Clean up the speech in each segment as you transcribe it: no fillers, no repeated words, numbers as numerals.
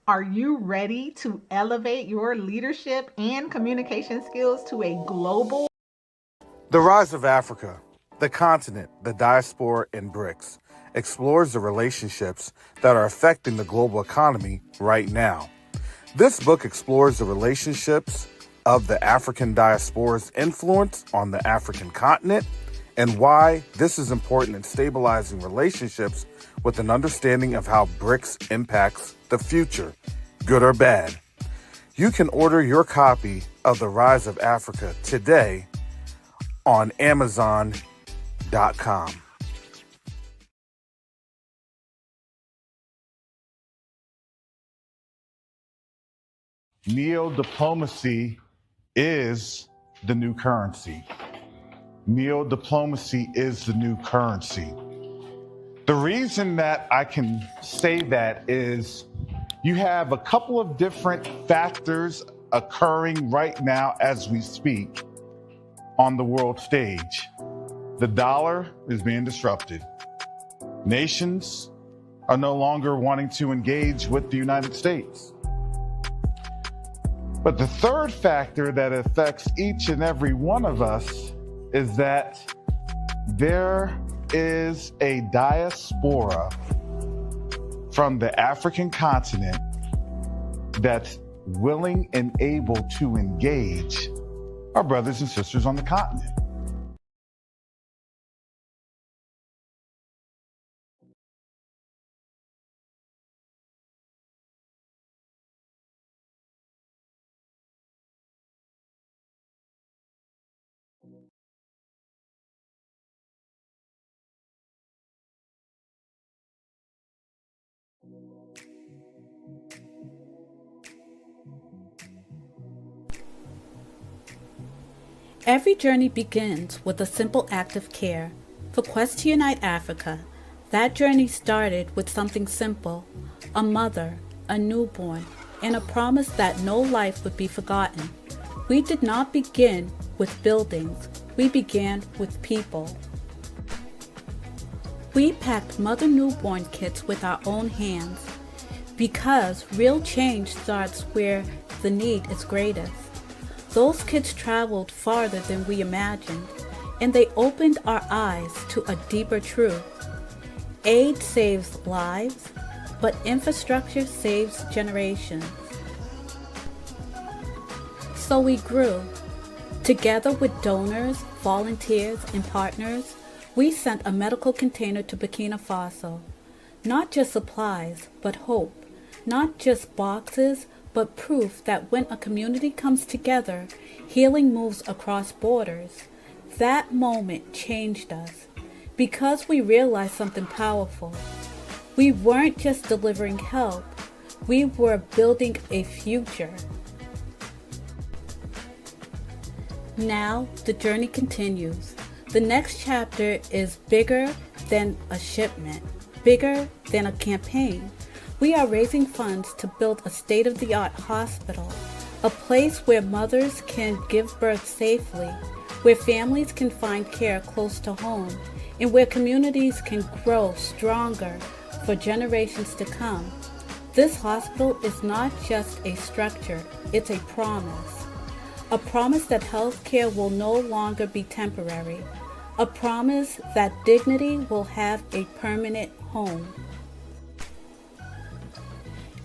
Are you ready to elevate your leadership and communication skills to a global? The Rise of Africa, the continent, the diaspora, and BRICS explores the relationships that are affecting the global economy right now. This book explores the relationships of the African diaspora's influence on the African continent and why this is important in stabilizing relationships with an understanding of how BRICS impacts the future, good or bad. You can order your copy of The Rise of Africa today on Amazon.com. Neo-diplomacy is the new currency. Neo-diplomacy is the new currency. The reason that I can say that is you have a couple of different factors occurring right now as we speak on the world stage. The dollar is being disrupted. Nations are no longer wanting to engage with the United States. But the third factor that affects each and every one of us is that there is a diaspora from the African continent that's willing and able to engage our brothers and sisters on the continent. Every journey begins with a simple act of care. For Quest to Unite Africa, that journey started with something simple: a mother, a newborn, and a promise that no life would be forgotten. We did not begin with buildings, we began with people. We packed mother newborn kits with our own hands because real change starts where the need is greatest. Those kids traveled farther than we imagined, and they opened our eyes to a deeper truth. Aid saves lives, but infrastructure saves generations. So we grew. Together with donors, volunteers, and partners, we sent a medical container to Burkina Faso. Not just supplies, but hope. Not just boxes, but proof that when a community comes together, healing moves across borders. That moment changed us because we realized something powerful. We weren't just delivering help, we were building a future. Now the journey continues. The next chapter is bigger than a shipment, bigger than a campaign. We are raising funds to build a state-of-the-art hospital, a place where mothers can give birth safely, where families can find care close to home, and where communities can grow stronger for generations to come. This hospital is not just a structure, it's a promise. A promise that healthcare will no longer be temporary. A promise that dignity will have a permanent home.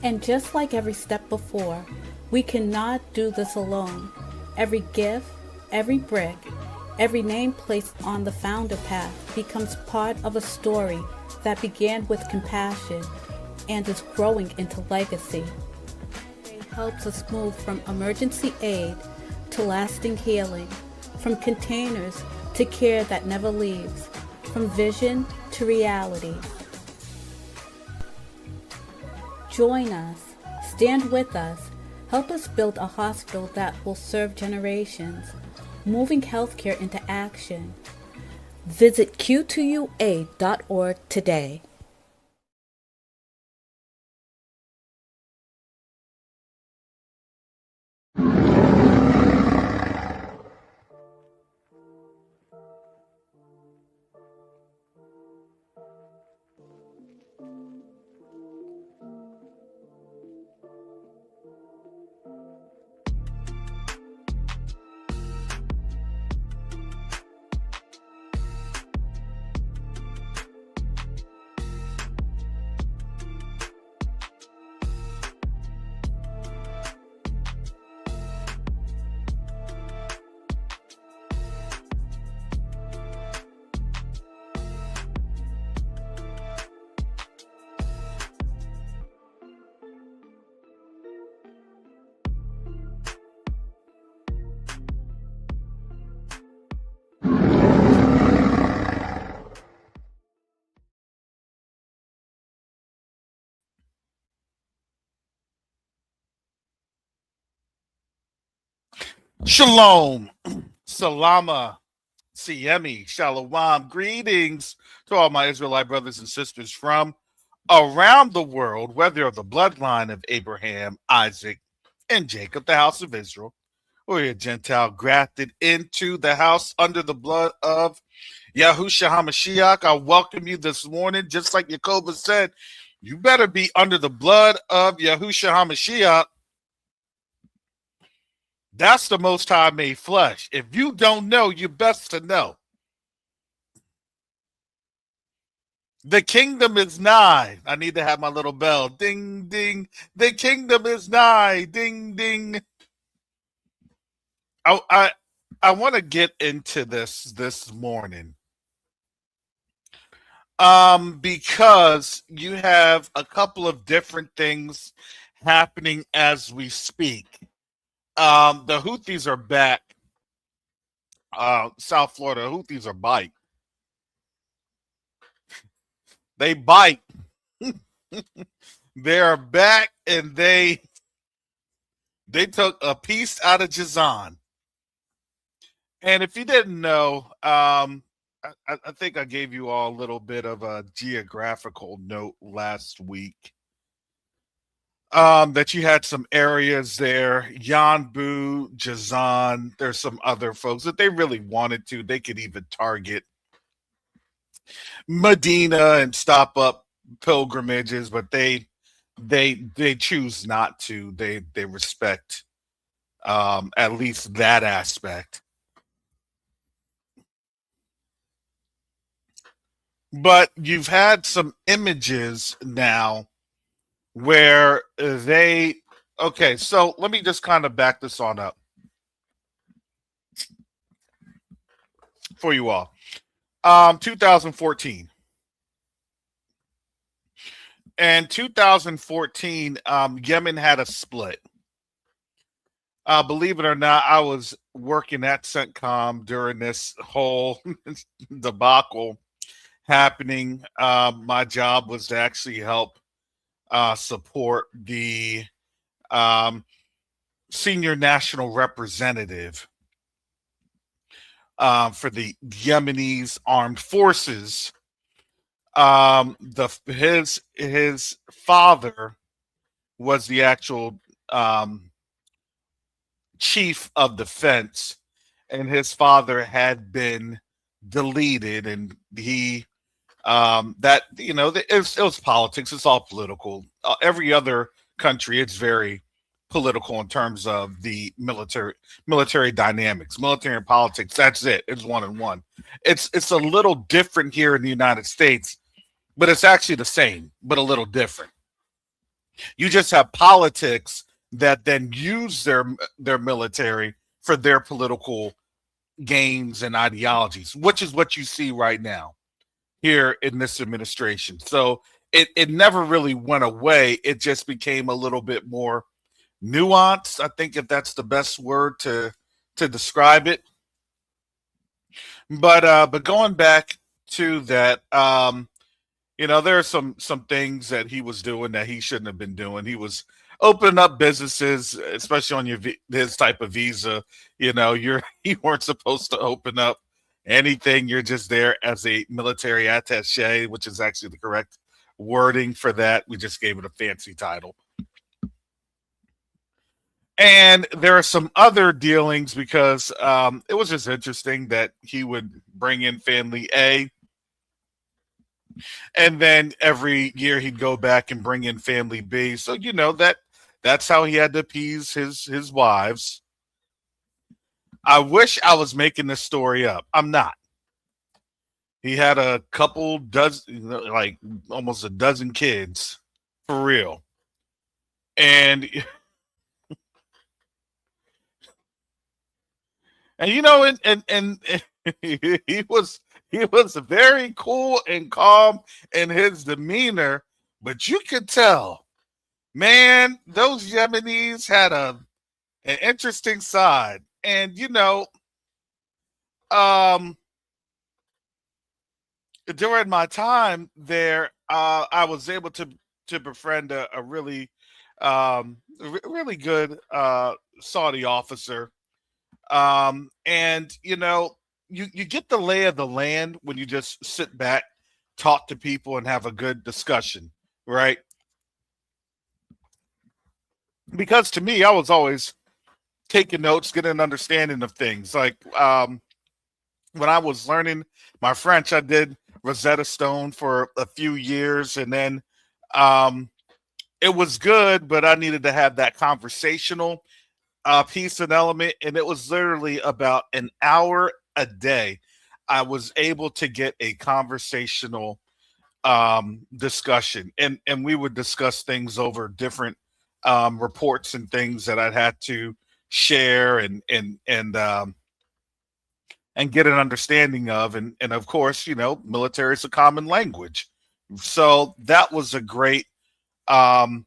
And just like every step before, we cannot do this alone. Every gift, every brick, every name placed on the founder path becomes part of a story that began with compassion and is growing into legacy. It helps us move from emergency aid to lasting healing, from containers to care that never leaves, from vision to reality. Join us, stand with us, help us build a hospital that will serve generations, moving healthcare into action. Visit q2ua.org today. Shalom, salama, siemi, shalom. Greetings to all my Israelite brothers and sisters from around the world, whether of the bloodline of Abraham, Isaac, and Jacob, the house of Israel, or you're a Gentile grafted into the house under the blood of Yahushua HaMashiach. I welcome you this morning. Just like Yaakov said, you better be under the blood of Yahushua HaMashiach. That's the Most High made flesh. If you don't know, you're best to know. The kingdom is nigh. I need to have my little bell. Ding, ding. The kingdom is nigh. Ding, ding. I want to get into this morning. Because you have a couple of different things happening as we speak. The Houthis are back. South Florida Houthis are bite. They bite. They are back, and they took a piece out of Jazan. And if you didn't know, I think I gave you all a little bit of a geographical note last week. That you had some areas there, Yanbu, Jazan. There's some other folks that they really wanted to. They could even target Medina and stop up pilgrimages, but they choose not to. They respect at least that aspect. But you've had some images now where they okay, so let me just kind of back this on up for you all. 2014. And 2014, Yemen had a split. Believe it or not, I was working at CENTCOM during this whole debacle happening. My job was to actually help support the senior national representative for the Yemenis armed forces. His father was the actual chief of defense, and his father had been deleted, and he that it was politics. It's all political. Every other country, it's very political in terms of the military dynamics, military and politics. That's it. It's one and one. It's a little different here in the United States, but it's actually the same, but a little different. You just have politics that then use their military for their political gains and ideologies, which is what you see right now here in this administration. So it never really went away. It just became a little bit more nuanced. I think if that's the best word to describe it. But going back to that, there are some things that he was doing that he shouldn't have been doing. He was opening up businesses, especially on his type of visa. You weren't supposed to open up anything. You're just there as a military attaché, which is actually the correct wording for that. We just gave it a fancy title. And there are some other dealings because it was just interesting that he would bring in family A, and then every year he'd go back and bring in family B. So that's how he had to appease his wives. I wish I was making this story up. I'm not. He had a couple dozen, like almost a dozen kids, for real. And and he was very cool and calm in his demeanor, but you could tell, man, those Yemenis had an interesting side. And during my time there, I was able to befriend a really really good Saudi officer. And you get the lay of the land when you just sit back, talk to people, and have a good discussion, right? Because to me, I was always taking notes, getting an understanding of things. Like when I was learning my French, I did Rosetta Stone for a few years, and then um, it was good, but I needed to have that conversational piece and element, and it was literally about an hour a day. I was able to get a conversational discussion, and we would discuss things over different reports and things that I'd had to share and get an understanding of, and of course, military is a common language, so that was a great um,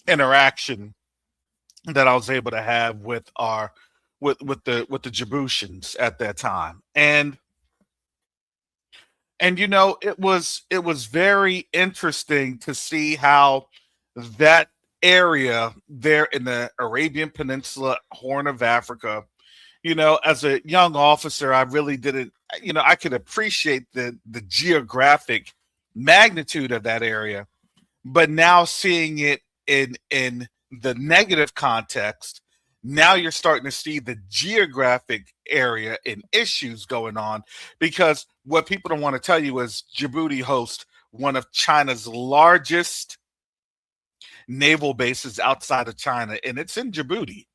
interaction that I was able to have with our with the Djiboutians at that time. And it was very interesting to see how that area there in the Arabian Peninsula, Horn of Africa, as a young officer, I really didn't, I could appreciate the geographic magnitude of that area, but now seeing it in the negative context, now you're starting to see the geographic area and issues going on, because what people don't want to tell you is Djibouti hosts one of China's largest naval bases outside of China, and it's in Djibouti.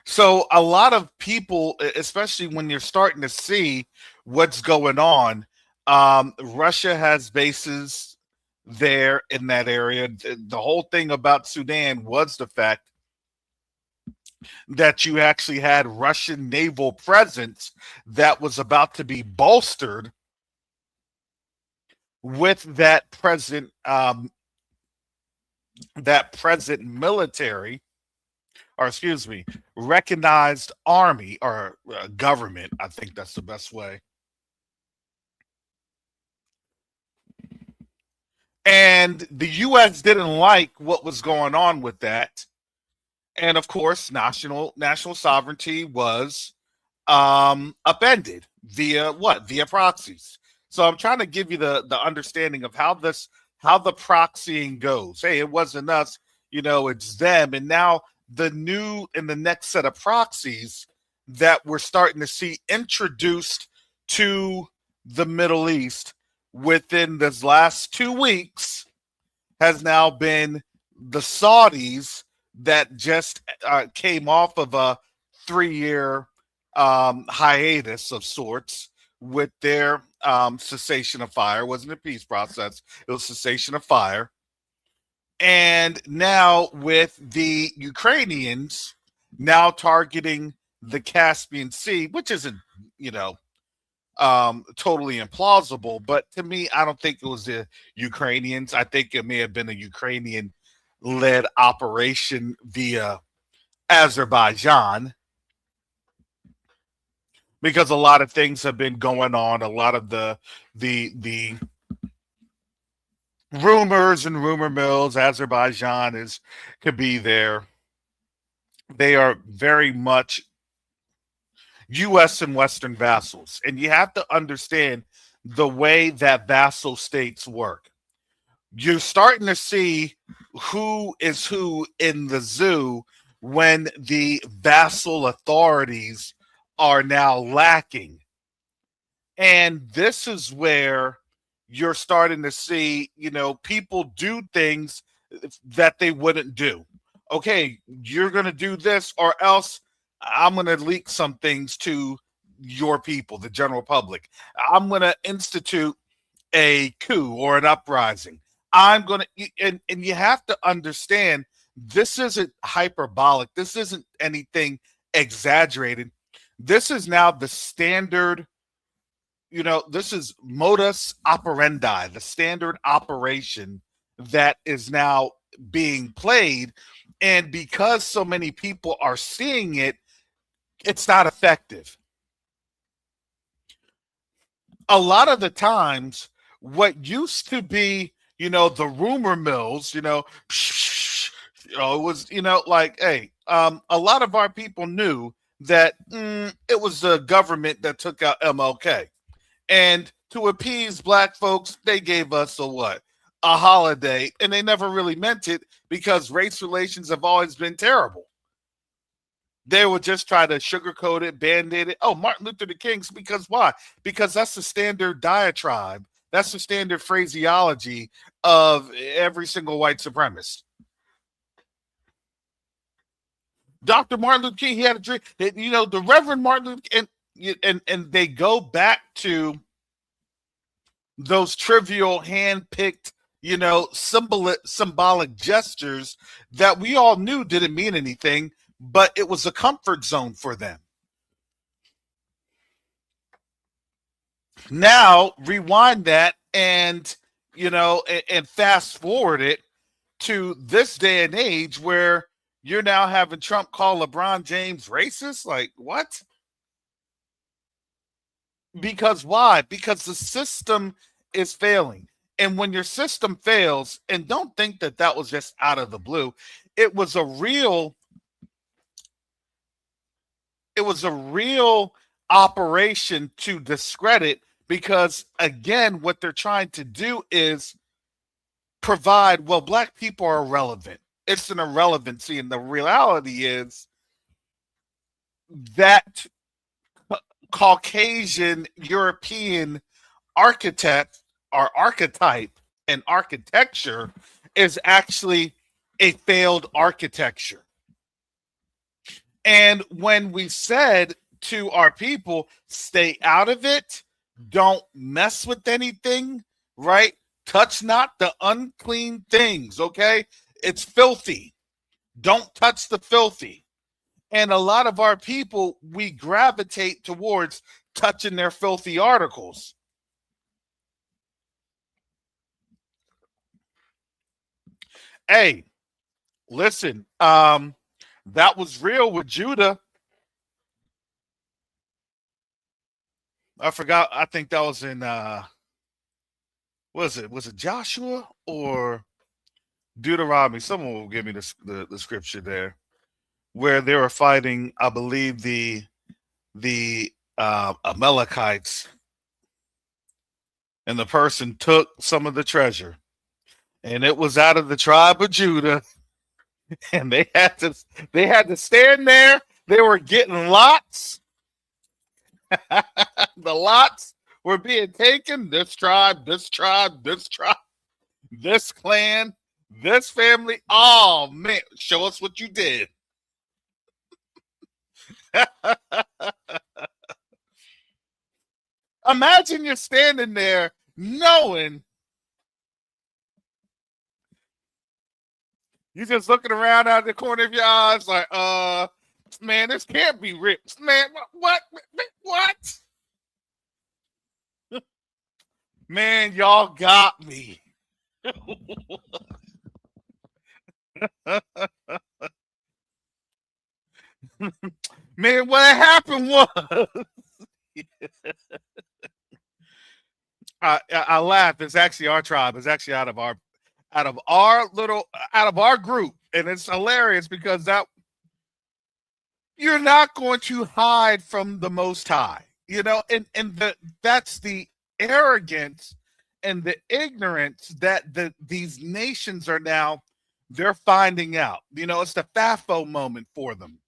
So a lot of people, especially when you're starting to see what's going on, Russia has bases there in that area. The whole thing about Sudan was the fact that you actually had Russian naval presence that was about to be bolstered with that present military, or excuse me, recognized army, or government. I think that's the best way. And the U.S. didn't like what was going on with that, and of course, national sovereignty was upended via what? Via proxies. So I'm trying to give you the understanding of how the proxying goes. Hey, it wasn't us, it's them. And now the next set of proxies that we're starting to see introduced to the Middle East within this last 2 weeks has now been the Saudis, that just came off of a 3-year hiatus of sorts with their cessation of fire. It wasn't a peace process, it was cessation of fire. And now with the Ukrainians now targeting the Caspian Sea, which isn't, totally implausible. But to me, I don't think it was the Ukrainians. I think it may have been a Ukrainian led operation via Azerbaijan, because a lot of things have been going on. A lot of the rumors and rumor mills, Azerbaijan could be there. They are very much U.S. and Western vassals, and you have to understand the way that vassal states work. You're starting to see who is who in the zoo when the vassal authorities are now lacking. And this is where you're starting to see, people do things that they wouldn't do. Okay, you're going to do this, or else I'm going to leak some things to your people, the general public. I'm going to institute a coup or an uprising. I'm going to, and you have to understand, this isn't hyperbolic. This isn't anything exaggerated. This is now the standard, this is modus operandi, the standard operation that is now being played. And because so many people are seeing it, it's not effective. A lot of the times, what used to be, the rumor mills, It was, like, hey, a lot of our people knew that it was the government that took out MLK. And to appease black folks, they gave us a what? A holiday. And they never really meant it because race relations have always been terrible. They would just try to sugarcoat it, band-aid it. Oh, Martin Luther King, because why? Because that's the standard diatribe. That's the standard phraseology of every single white supremacist. Dr. Martin Luther King, he had a dream. The Reverend Martin Luther King, and they go back to those trivial, hand-picked, symbolic gestures that we all knew didn't mean anything, but it was a comfort zone for them. Now, rewind that and fast forward it to this day and age where you're now having Trump call LeBron James racist. Like, what? Because why? Because the system is failing. And when your system fails, and don't think that that was just out of the blue, it was a real operation to discredit, because again, what they're trying to do is provide, well, black people are irrelevant. It's an irrelevancy. And the reality is that Caucasian European architect or archetype and architecture is actually a failed architecture. And when we said to our people, stay out of it, don't mess with anything, right? Touch not the unclean things, okay? It's filthy. Don't touch the filthy. And a lot of our people, we gravitate towards touching their filthy articles. Hey, listen, that was real with Judah. I forgot. I think that was in was it Joshua or Deuteronomy? Someone will give me the scripture there where they were fighting, I believe, the Amalekites, and the person took some of the treasure, and it was out of the tribe of Judah, and they had to stand there. They were getting lots. The lots were being taken. This tribe, this tribe, this tribe, this clan, this family. Oh man, show us what you did. Imagine you're standing there knowing you're just looking around out the corner of your eyes like, man, this can't be rich. Man, what? Man, y'all got me. Man, what happened was I laugh. It's actually our tribe. It's actually out of our group, and it's hilarious because that you're not going to hide from the Most High, and that's the arrogance and the ignorance that these nations are now, they're finding out. It's the FAFO moment for them.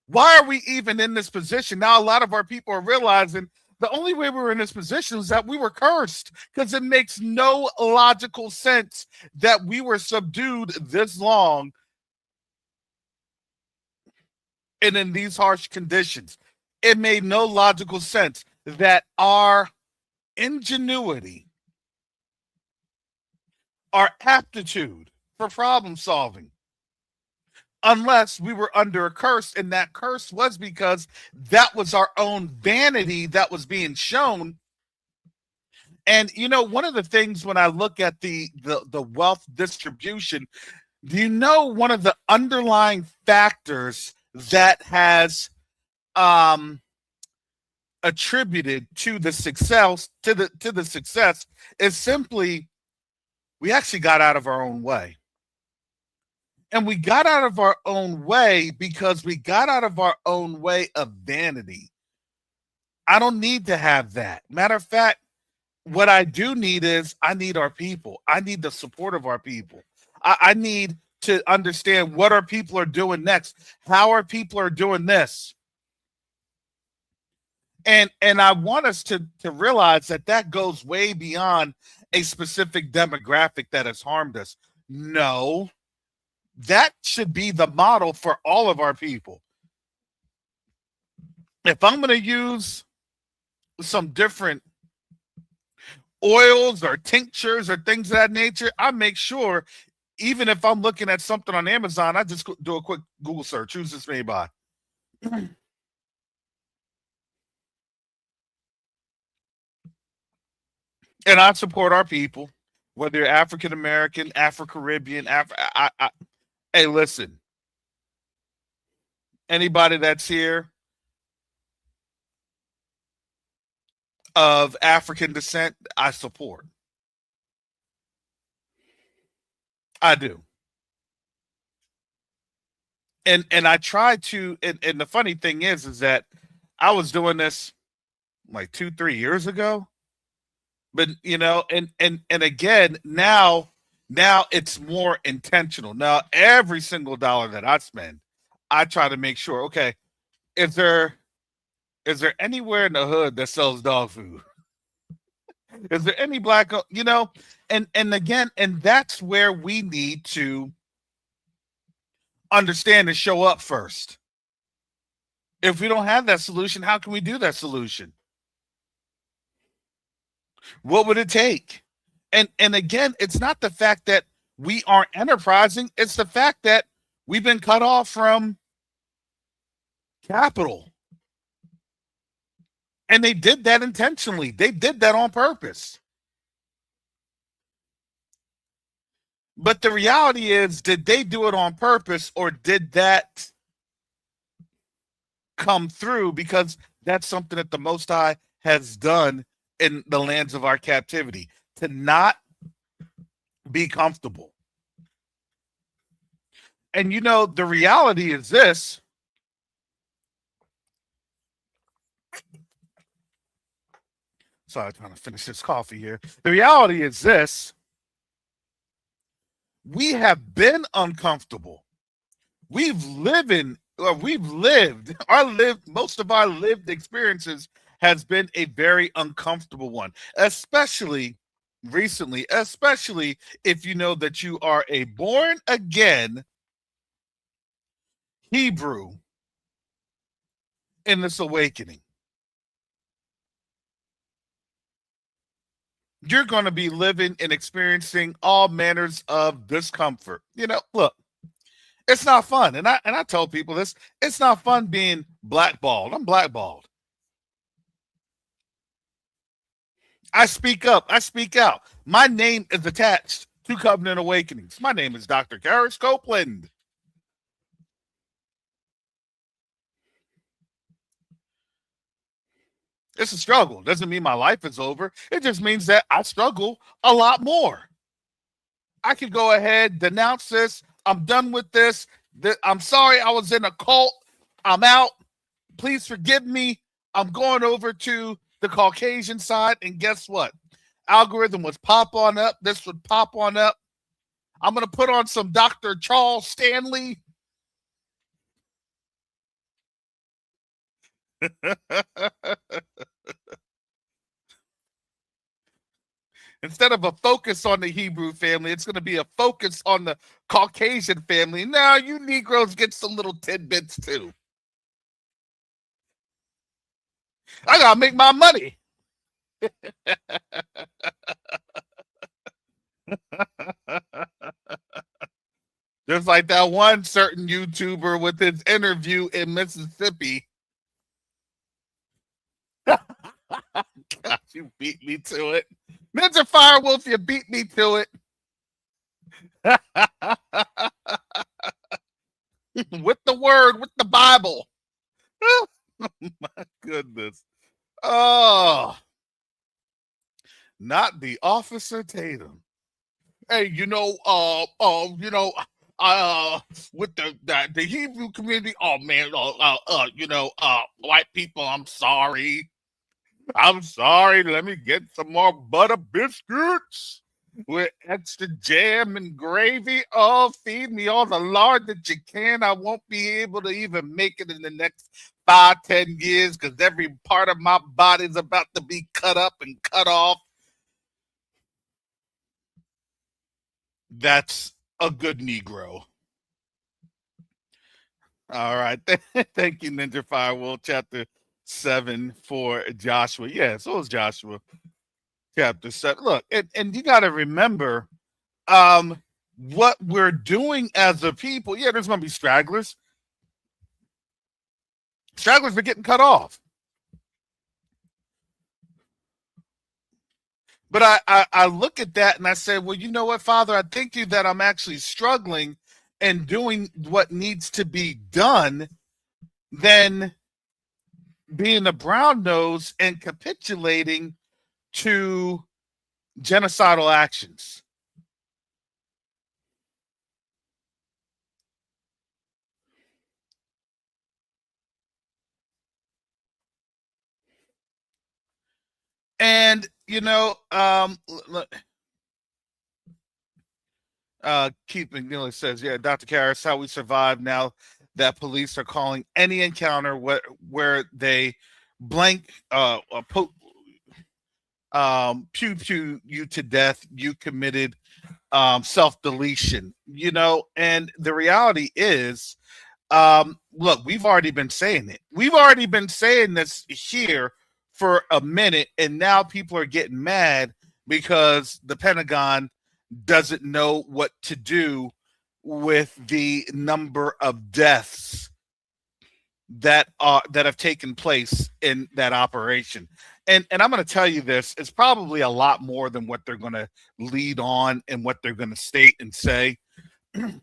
Why are we even in this position? Now, a lot of our people are realizing the only way we were in this position is that we were cursed, because it makes no logical sense that we were subdued this long and in these harsh conditions. It made no logical sense that our ingenuity, our aptitude for problem solving, unless we were under a curse, and that curse was because that was our own vanity that was being shown. And one of the things when I look at the wealth distribution, one of the underlying factors that has attributed to the success is simply we actually got out of our own way. And we got out of our own way because we got out of our own way of vanity. I don't need to have that. Matter of fact, what I do need is I need our people. I need the support of our people. I need to understand what our people are doing next, how our people are doing this. And I want us to realize that that goes way beyond a specific demographic that has harmed us. No, that should be the model for all of our people. If I'm going to use some different oils or tinctures or things of that nature, I make sure, even if I'm looking at something on Amazon, I just do a quick Google search. Who's this made by? And I support our people, whether you're African American, Afro Caribbean, hey, listen, anybody that's here of African descent, I support. I do. And I try to, and the funny thing is that I was doing this like 2, 3 years ago. But and again, now it's more intentional. Now every single dollar that I spend, I try to make sure, okay, is there anywhere in the hood that sells dog food? Is there any black, and again, and that's where we need to understand and show up first. If we don't have that solution, how can we do that solution? What would it take? And again, it's not the fact that we aren't enterprising, it's the fact that we've been cut off from capital. And they did that intentionally. They did that on purpose. But the reality is, did they do it on purpose, or did that come through because that's something that the Most High has done in the lands of our captivity, to not be comfortable? And the reality is this. Sorry, I'm trying to finish this coffee here. The reality is this. We have been uncomfortable. We've lived most of our lived experiences has been a very uncomfortable one, especially recently, especially if you know that you are a born again Hebrew in this awakening. You're going to be living and experiencing all manners of discomfort. Look, it's not fun. And I tell people this, it's not fun being blackballed. I'm blackballed. I speak up. I speak out. My name is attached to Covenant Awakenings. My name is Dr. Garris Copeland. It's a struggle. Doesn't mean my life is over. It just means that I struggle a lot more. I could go ahead, denounce this. I'm done with this. I'm sorry I was in a cult. I'm out. Please forgive me. I'm going over to the Caucasian side. And guess what? Algorithm would pop on up. This would pop on up. I'm going to put on some Dr. Charles Stanley. Instead of a focus on the Hebrew family, it's going to be a focus on the Caucasian family. Now, you Negroes get some little tidbits too. I got to make my money. Just like that one certain YouTuber with his interview in Mississippi. God, you beat me to it. Ninja Firewolf, you beat me to it. With the word, with the Bible. Oh, my goodness. Oh, not the Officer Tatum. Hey, with the Hebrew community. Oh man, white people. I'm sorry. Let me get some more butter biscuits with extra jam and gravy. Oh, feed me all the lard that you can. I won't be able to even make it in the next 5, 10 years because every part of my body is about to be cut up and cut off. That's a good Negro. All right. Thank you, Ninja Firewall. Chapter 7 for Joshua. Yeah, so is Joshua. Chapter 7. Look, and you got to remember what we're doing as a people. Yeah, there's going to be stragglers. Stragglers are getting cut off. But I look at that and I say, well, you know what, Father? I thank you that I'm actually struggling and doing what needs to be done than being a brown nose and capitulating to genocidal actions. And Keith McNeely says, yeah, Dr. Karras, how we survive now that police are calling any encounter where they blank pew pew you to death, you committed self-deletion, and the reality is, look, we've already been saying it. We've already been saying this here for a minute, and now people are getting mad because the Pentagon doesn't know what to do with the number of deaths that have taken place in that operation. And I'm going to tell you this, it's probably a lot more than what they're going to lead on and what they're going to state and say. And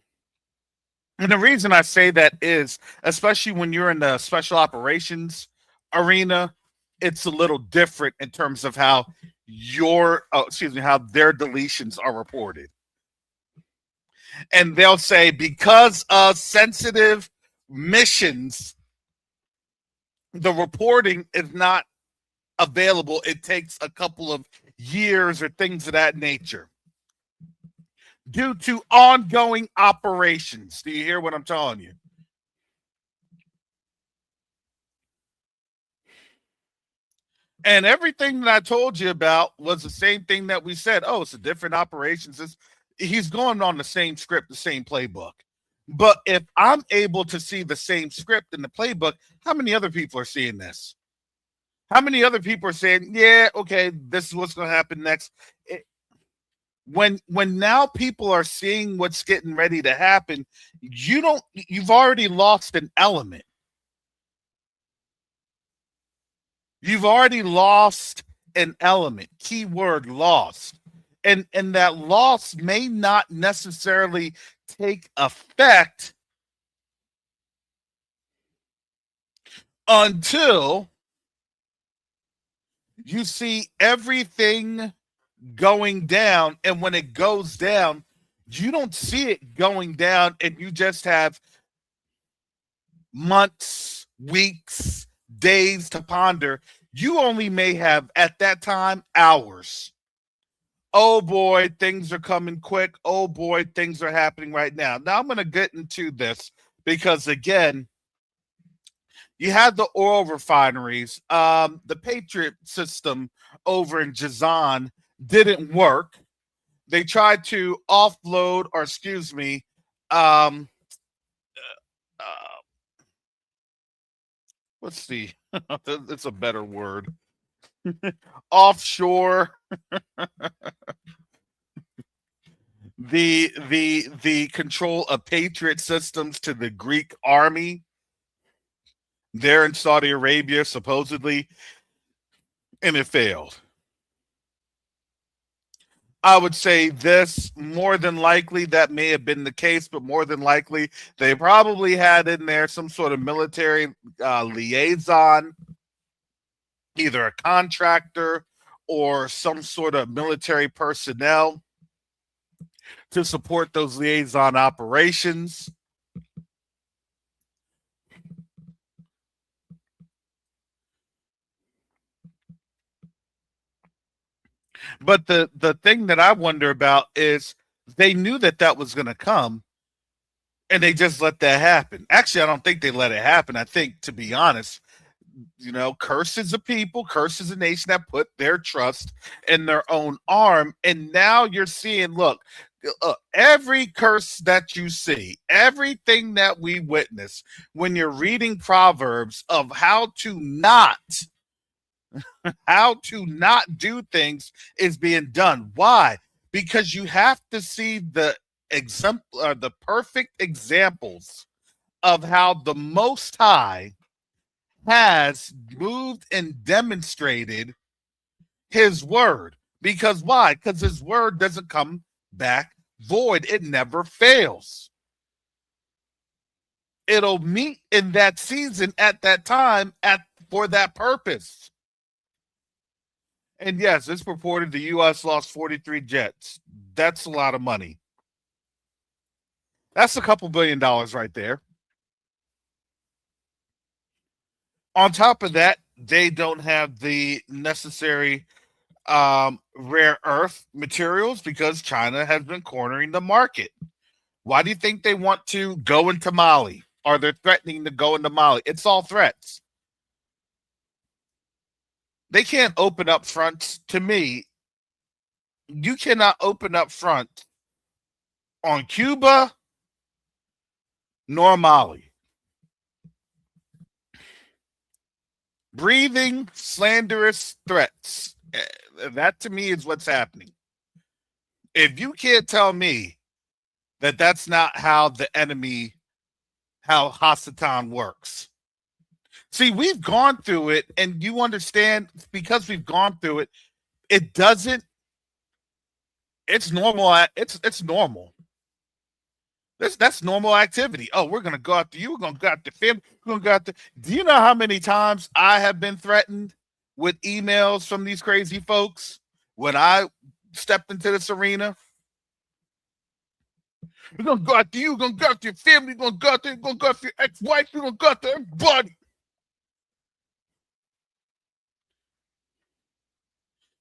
the reason I say that is, especially when you're in the special operations arena, it's a little different in terms of how how their deletions are reported. And they'll say, because of sensitive missions, the reporting is not available. It takes a couple of years or things of that nature due to ongoing operations. Do you hear what I'm telling you? And everything that I told you about was the same thing that we said. Oh, it's a different operations. He's going on the same script, the same playbook. But if I'm able to see the same script in the playbook, how many other people are seeing this? How many other people are saying, yeah, okay, this is what's going to happen next? When now people are seeing what's getting ready to happen, you've already lost an element. You've already lost an element. Keyword lost. And that loss may not necessarily take effect until you see everything going down. And when it goes down, you don't see it going down, and you just have months, weeks, days to ponder. You only may have at that time hours. Oh boy, things are coming quick. Oh boy, things are happening right now. Now I'm going to get into this because, again, you had the oil refineries. The Patriot system over in Jazan didn't work. They tried to offload, or excuse me, let's see, it's a better word. Offshore the control of Patriot systems to the Greek army there in Saudi Arabia, supposedly, and it failed. I would say this, more than likely that may have been the case, but more than likely they probably had in there some sort of military liaison, either a contractor or some sort of military personnel to support those liaison operations. But the thing that I wonder about is they knew that that was going to come, and they just let that happen. Actually, I don't think they let it happen. I think, to be honest, curses a people, curses a nation that put their trust in their own arm. And now you're seeing, look, every curse that you see, everything that we witness when you're reading Proverbs of how to not do things is being done. Why? Because you have to see the perfect examples of how the Most High has moved and demonstrated his word. Because why? Because his word doesn't come back void. It never fails. It'll meet in that season at that time for that purpose. And yes, it's reported the U.S. lost 43 jets. That's a lot of money. That's a couple $1 billion right there. On top of that, they don't have the necessary rare earth materials because China has been cornering the market. Why do you think they want to go into Mali? Or they're threatening to go into Mali? It's all threats. They can't open up fronts. To me, you cannot open up front on Cuba nor Mali. Breathing slanderous threats. That to me is what's happening. If you can't tell me that that's not how how Hasatan works. See, we've gone through it, and you understand, because we've gone through it, it's normal. It's normal. That's normal activity. Oh, we're gonna go after you. We're gonna go after family. We're gonna go after. Do you know how many times I have been threatened with emails from these crazy folks when I stepped into this arena? We're gonna go after you. We're gonna go after your family. We're gonna go after. We're gonna go after your ex-wife. We're gonna go after everybody.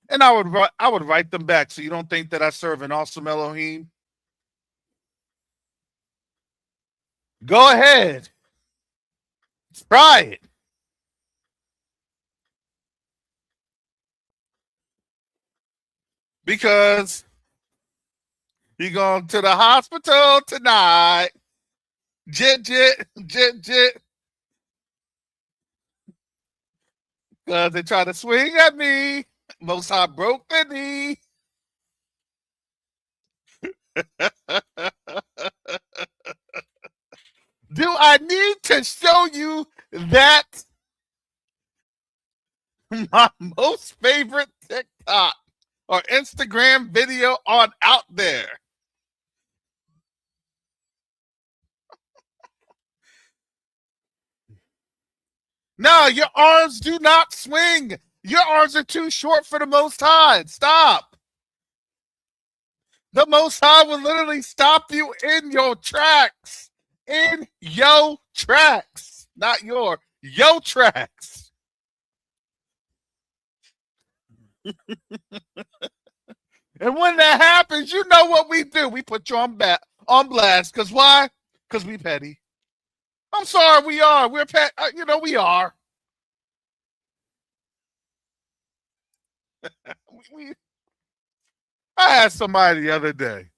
And I would write them back. So you don't think that I serve an awesome Elohim? Go ahead. Try it. Because you're going to the hospital tonight. Jit. Because they try to swing at me. Most High broke the knee. Do I need to show you that my most favorite TikTok or Instagram video on out there? No, your arms do not swing. Your arms are too short for the Most High. Stop. The Most High will literally stop you in your tracks. In your tracks. Not your tracks. And when that happens, you know what we do. We put you on blast. Because why? Because we petty. I'm sorry, we are. We're pet. We are. I had somebody the other day.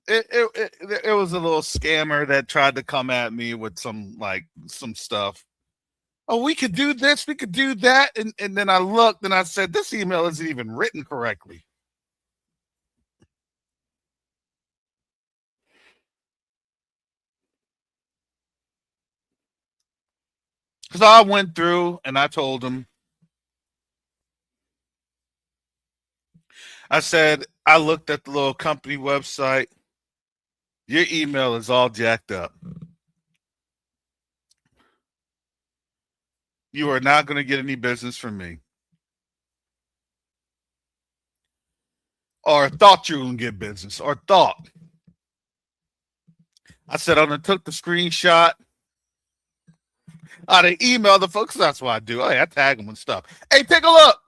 It was a little scammer that tried to come at me with some stuff. Oh, we could do this, we could do that, and then I looked and I said, this email isn't even written correctly. Because I went through and I told him, I said, I looked at the little company website. Your email is all jacked up. You are not going to get any business from me. or thought you were gonna get business, or thought. I said I took the screenshot. I emailed the folks. That's what I do. Hey, I tag them and stuff. Hey, take a look.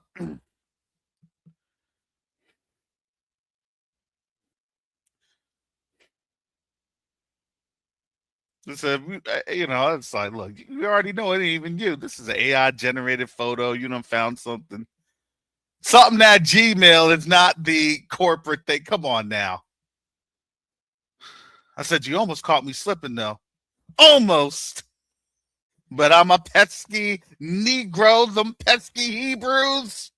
I said, it's like, look, you already know it ain't even you. This is an AI generated photo. You done found something. Something that Gmail is not the corporate thing. Come on now. I said, you almost caught me slipping though. Almost. But I'm a pesky Negro, them pesky Hebrews.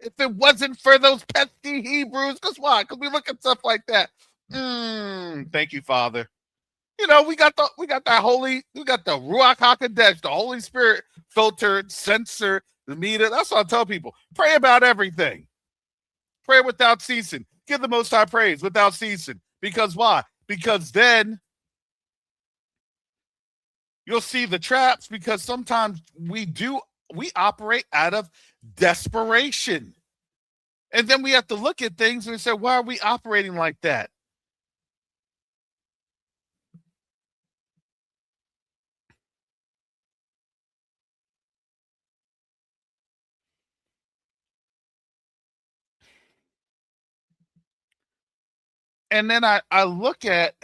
If it wasn't for those pesky Hebrews, because why? Because we look at stuff like that. Thank you, Father. We got the Ruach HaKodesh, the Holy Spirit filtered, censored, the meter. That's what I tell people. Pray about everything. Pray without ceasing. Give the Most High praise without ceasing. Because why? Because then you'll see the traps, because sometimes we operate out of desperation. And then we have to look at things and say, why are we operating like that? And then I look at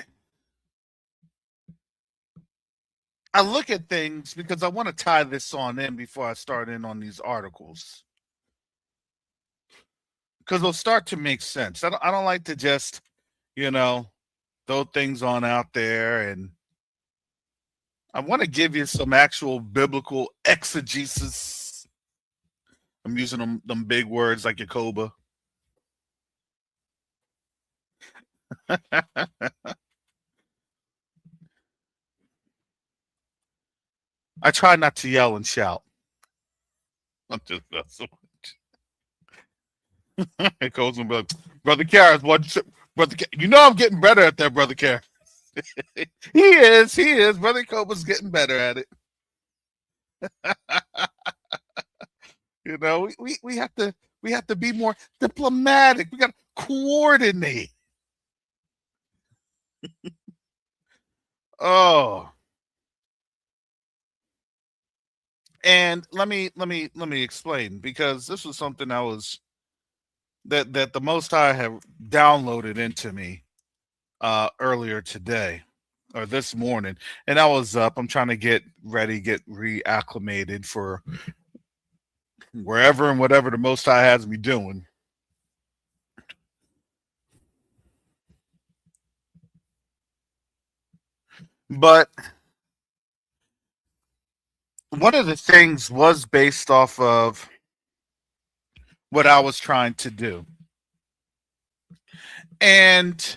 things, because I want to tie this on in before I start in on these articles, because they'll start to make sense. I don't like to just, throw things on out there, and I want to give you some actual biblical exegesis. I'm using them big words like Yakoba. I try not to yell and shout. I'm just it goes and be like, Brother Karras, Brother? I'm getting better at that, Brother Karras. He is. Brother Koba's getting better at it. We have to be more diplomatic. We got to coordinate. Oh. And let me explain, because this was something that the Most High have downloaded into me earlier today, or this morning. And I was up. I'm trying to get ready, get reacclimated for wherever and whatever the Most High has me doing. But one of the things was based off of what I was trying to do. And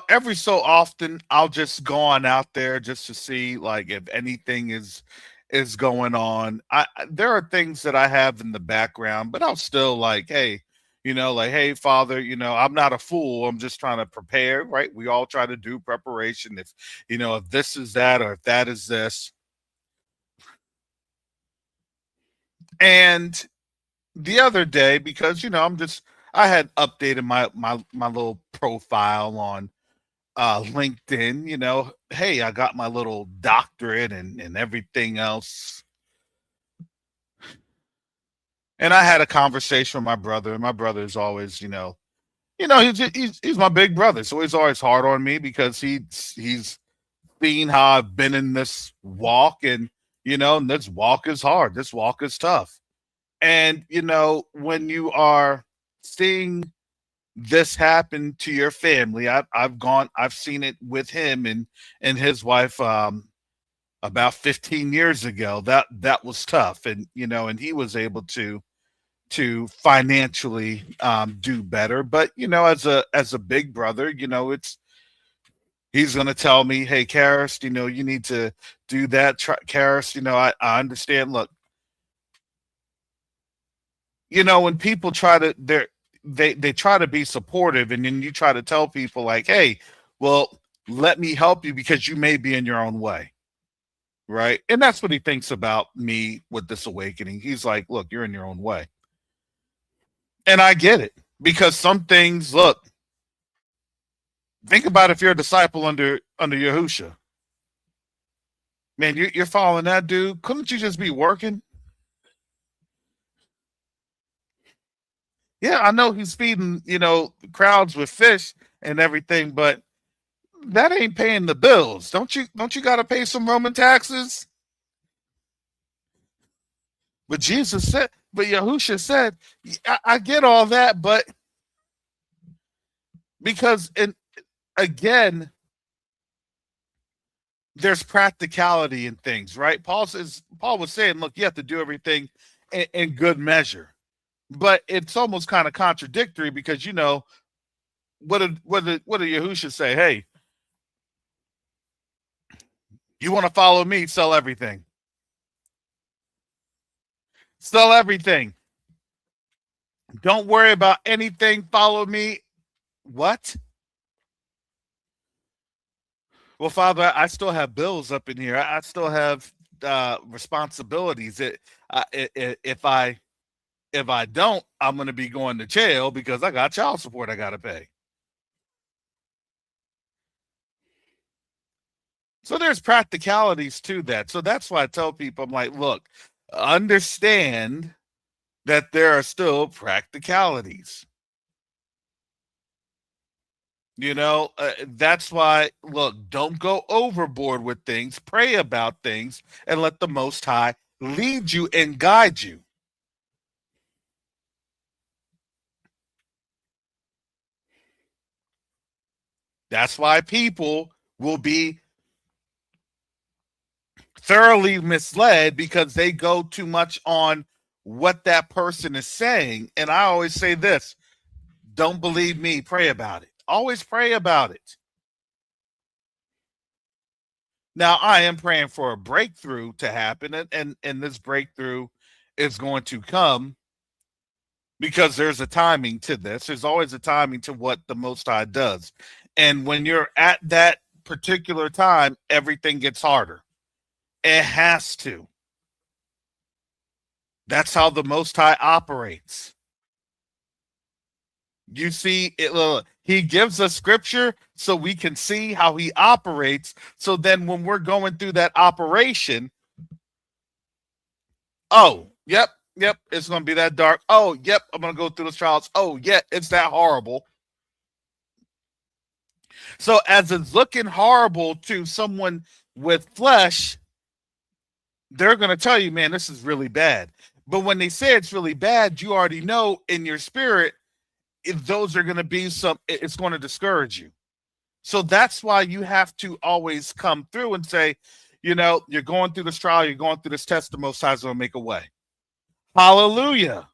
every so often I'll just go on out there just to see, like, if anything is going on. There are things that I have in the background, but I'll still, like, hey, hey, Father, I'm not a fool. I'm just trying to prepare, right? We all try to do preparation. If this is that, or if that is this. And the other day, because I had updated my little profile on LinkedIn. Hey, I got my little doctorate and everything else. And I had a conversation with my brother, and my brother is always, he's my big brother, so he's always hard on me, because he's seen how I've been in this walk, and and this walk is hard. This walk is tough. And when you are seeing this happen to your family, I've seen it with him and his wife about 15 years ago. That was tough, and and he was able to financially do better. But as a big brother, he's going to tell me, hey, Karras, you need to do that. Karras, I understand. Look, when people try to, they try to be supportive, and then you try to tell people, like, hey, well, let me help you, because you may be in your own way, right? And that's what he thinks about me with this awakening. He's like, look, you're in your own way, and I get it. Because some things, look, think about if you're a disciple under Yahusha. Man, you're following that dude. Couldn't you just be working? Yeah, I know he's feeding, crowds with fish and everything, but that ain't paying the bills. Don't you gotta pay some Roman taxes? But Yahusha said, I get all that, but because and again, there's practicality in things, right? Paul was saying, look, you have to do everything in good measure. But it's almost kind of contradictory because what did Yahusha say? Hey, you want to follow me, sell everything. Sell everything. Don't worry about anything. Follow me. What? Well, Father, I still have bills up in here. I still have responsibilities. If I don't, I'm going to be going to jail because I got child support I got to pay. So there's practicalities to that. So that's why I tell people, I'm like, look, understand that there are still practicalities. That's why, look, don't go overboard with things. Pray about things and let the Most High lead you and guide you. That's why people will be thoroughly misled because they go too much on what that person is saying. And I always say this: don't believe me, pray about it. Always pray about it. Now, I am praying for a breakthrough to happen, and this breakthrough is going to come because there's a timing to this. There's always a timing to what the Most High does. And when you're at that particular time, everything gets harder. It has to. That's how the Most High operates. You see, he gives us scripture so we can see how he operates. So then when we're going through that operation, oh, yep, it's going to be that dark. Oh, yep, I'm going to go through those trials. Oh, yeah, it's that horrible. So as it's looking horrible to someone with flesh, they're going to tell you, man, this is really bad. But when they say it's really bad, you already know in your spirit, if those are going to be it's going to discourage you. So that's why you have to always come through and say, you're going through this trial, you're going through this test, the Most High is going to make a way. Hallelujah.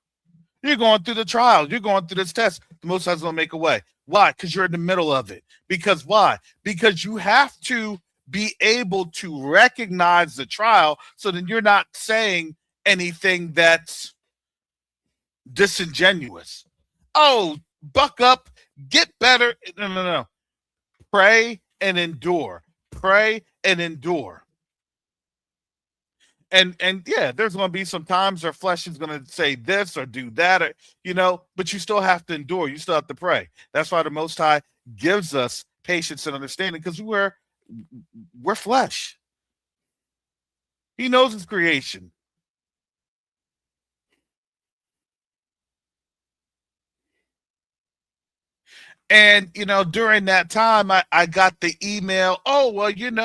You're going through the trial, you're going through this test, the Most High is going to make a way. Why? Because you're in the middle of it. Because why? Because you have to be able to recognize the trial so then you're not saying anything that's disingenuous. Oh, buck up, get better. No. Pray and endure. Pray and endure. And yeah, there's going to be some times our flesh is going to say this or do that, or but you still have to endure. You still have to pray. That's why the Most High gives us patience and understanding, because we're flesh. He knows his creation. And during that time, I got the email. Oh, well, you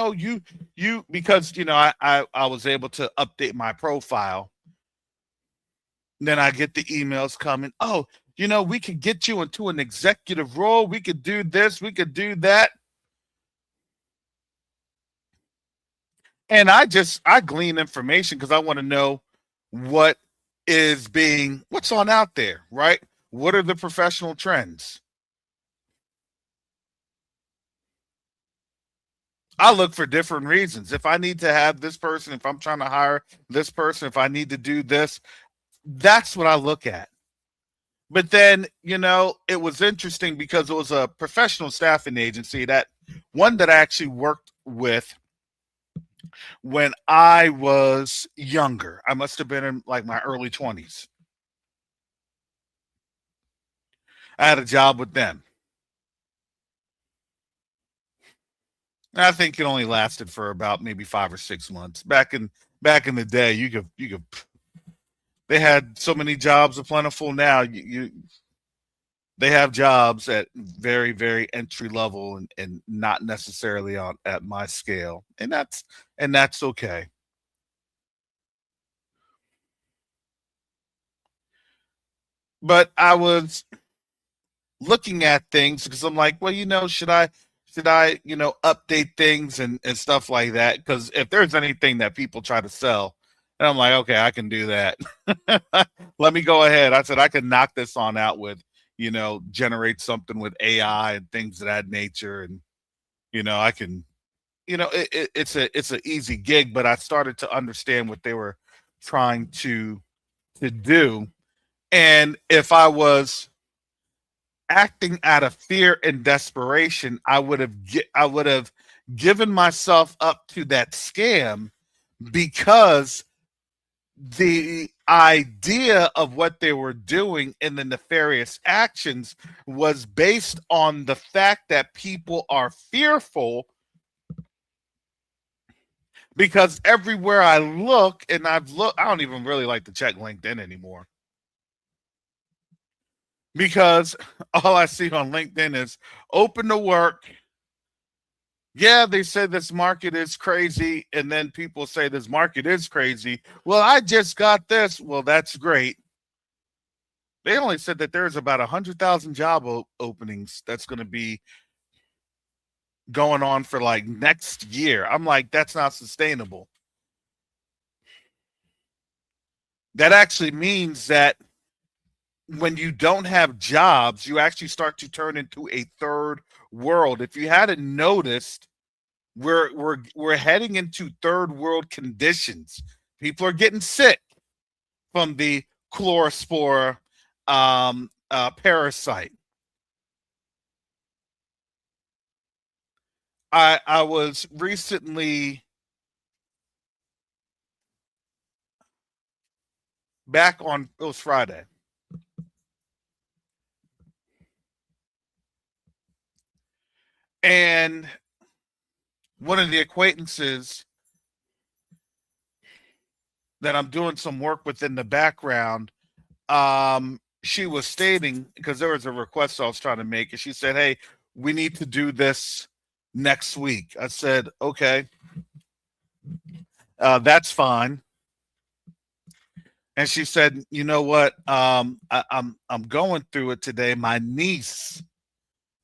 because I was able to update my profile. And then I get the emails coming. Oh, we could get you into an executive role. We could do this. We could do that. And I glean information because I want to know what's on out there, right? What are the professional trends? I look for different reasons. If I need to have this person, if I'm trying to hire this person, if I need to do this, that's what I look at. But then, it was interesting because it was a professional staffing agency, that one that I actually worked with when I was younger. I must have been in like my early 20s. I had a job with them. I think it only lasted for about maybe 5 or 6 months. Back in the day, you could they had so many jobs are plentiful now. They have jobs at very entry level and not necessarily on at my scale, and that's okay. But I was looking at things because I'm like, well, should I update things and stuff like that? Because if there's anything that people try to sell, and I'm like, okay, I can do that. Let me go ahead. I said I can knock this on out with, generate something with AI and things of that nature, and I can, it's an easy gig. But I started to understand what they were trying to do, and if I was acting out of fear and desperation, I would have given myself up to that scam because the idea of what they were doing and the nefarious actions was based on the fact that people are fearful because everywhere I look and I don't even really like to check LinkedIn anymore because all I see on LinkedIn is open to work. Yeah, they said this market is crazy, and then people say this market is crazy. Well, I just got this. Well, that's great. They only said that there's about 100,000 job openings that's going to be going on for like next year. I'm like, that's not sustainable. That actually means that when you don't have jobs, you actually start to turn into a third world. If you hadn't noticed, we're heading into third world conditions. People are getting sick from the chlorospore parasite. I was recently back on it was Friday, and one of the acquaintances that I'm doing some work with in the background, she was stating because there was a request I was trying to make, and she said, "Hey, we need to do this next week." I said, "Okay, that's fine." And she said, "You know what? I'm going through it today. My niece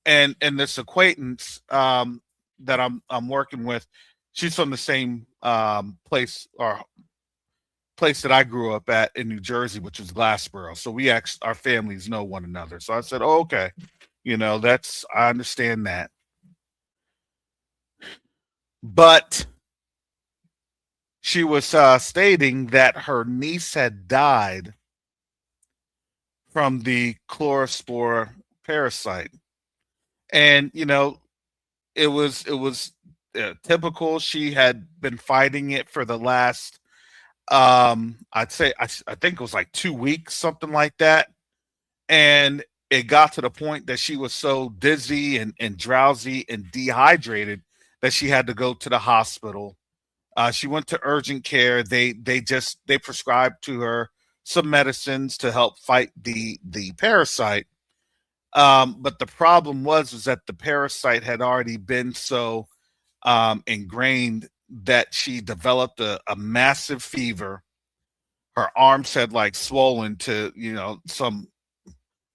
and this acquaintance that I'm working with, she's from the same place that I grew up at in New Jersey, which was Glassboro. So we actually our families know one another." So I said, "Oh, okay, that's I understand that." But she was stating that her niece had died from the chlorospore parasite, and it was typical. She had been fighting it for the last I'd say I think it was like 2 weeks, something like that. And it got to the point that she was so dizzy and drowsy and dehydrated that she had to go to the hospital. She went to urgent care. They prescribed to her some medicines to help fight the parasite. But the problem was that the parasite had already been so ingrained that she developed a massive fever. Her arms had like swollen to some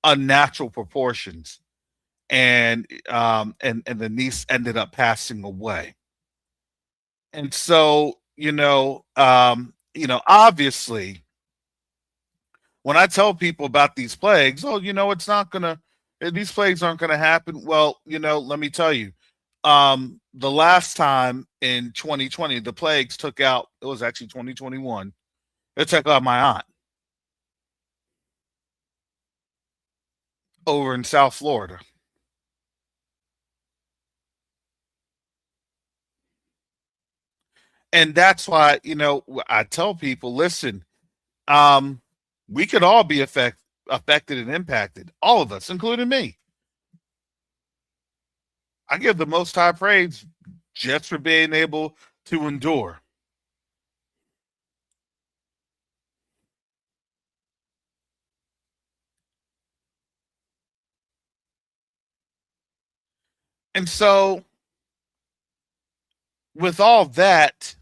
unnatural proportions, and the niece ended up passing away. And so obviously when I tell people about these plagues, oh, it's not gonna these plagues aren't gonna happen. Well, let me tell you, the last time in 2020 the plagues took out, it was actually 2021, it took out my aunt over in South Florida. And that's why, I tell people, listen, um, we could all be affected and impacted. All of us, including me. I give the Most High praise just for being able to endure. And so, with all that,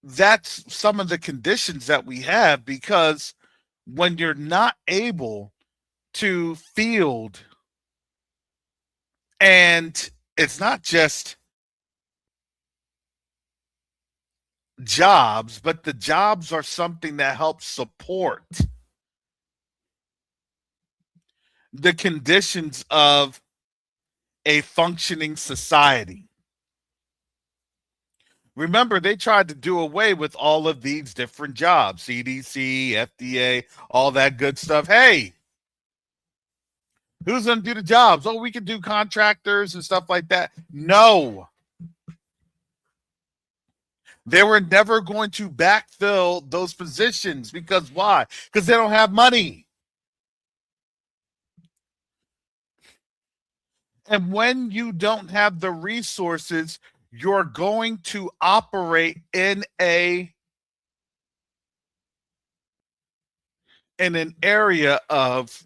that's some of the conditions that we have, because when you're not able to field, and it's not just jobs, but the jobs are something that helps support the conditions of a functioning society. Remember, they tried to do away with all of these different jobs, CDC, FDA, all that good stuff. Hey, who's going to do the jobs? Oh, we can do contractors and stuff like that. No. They were never going to backfill those positions, because why? Because they don't have money. And when you don't have the resources, you're going to operate in an area of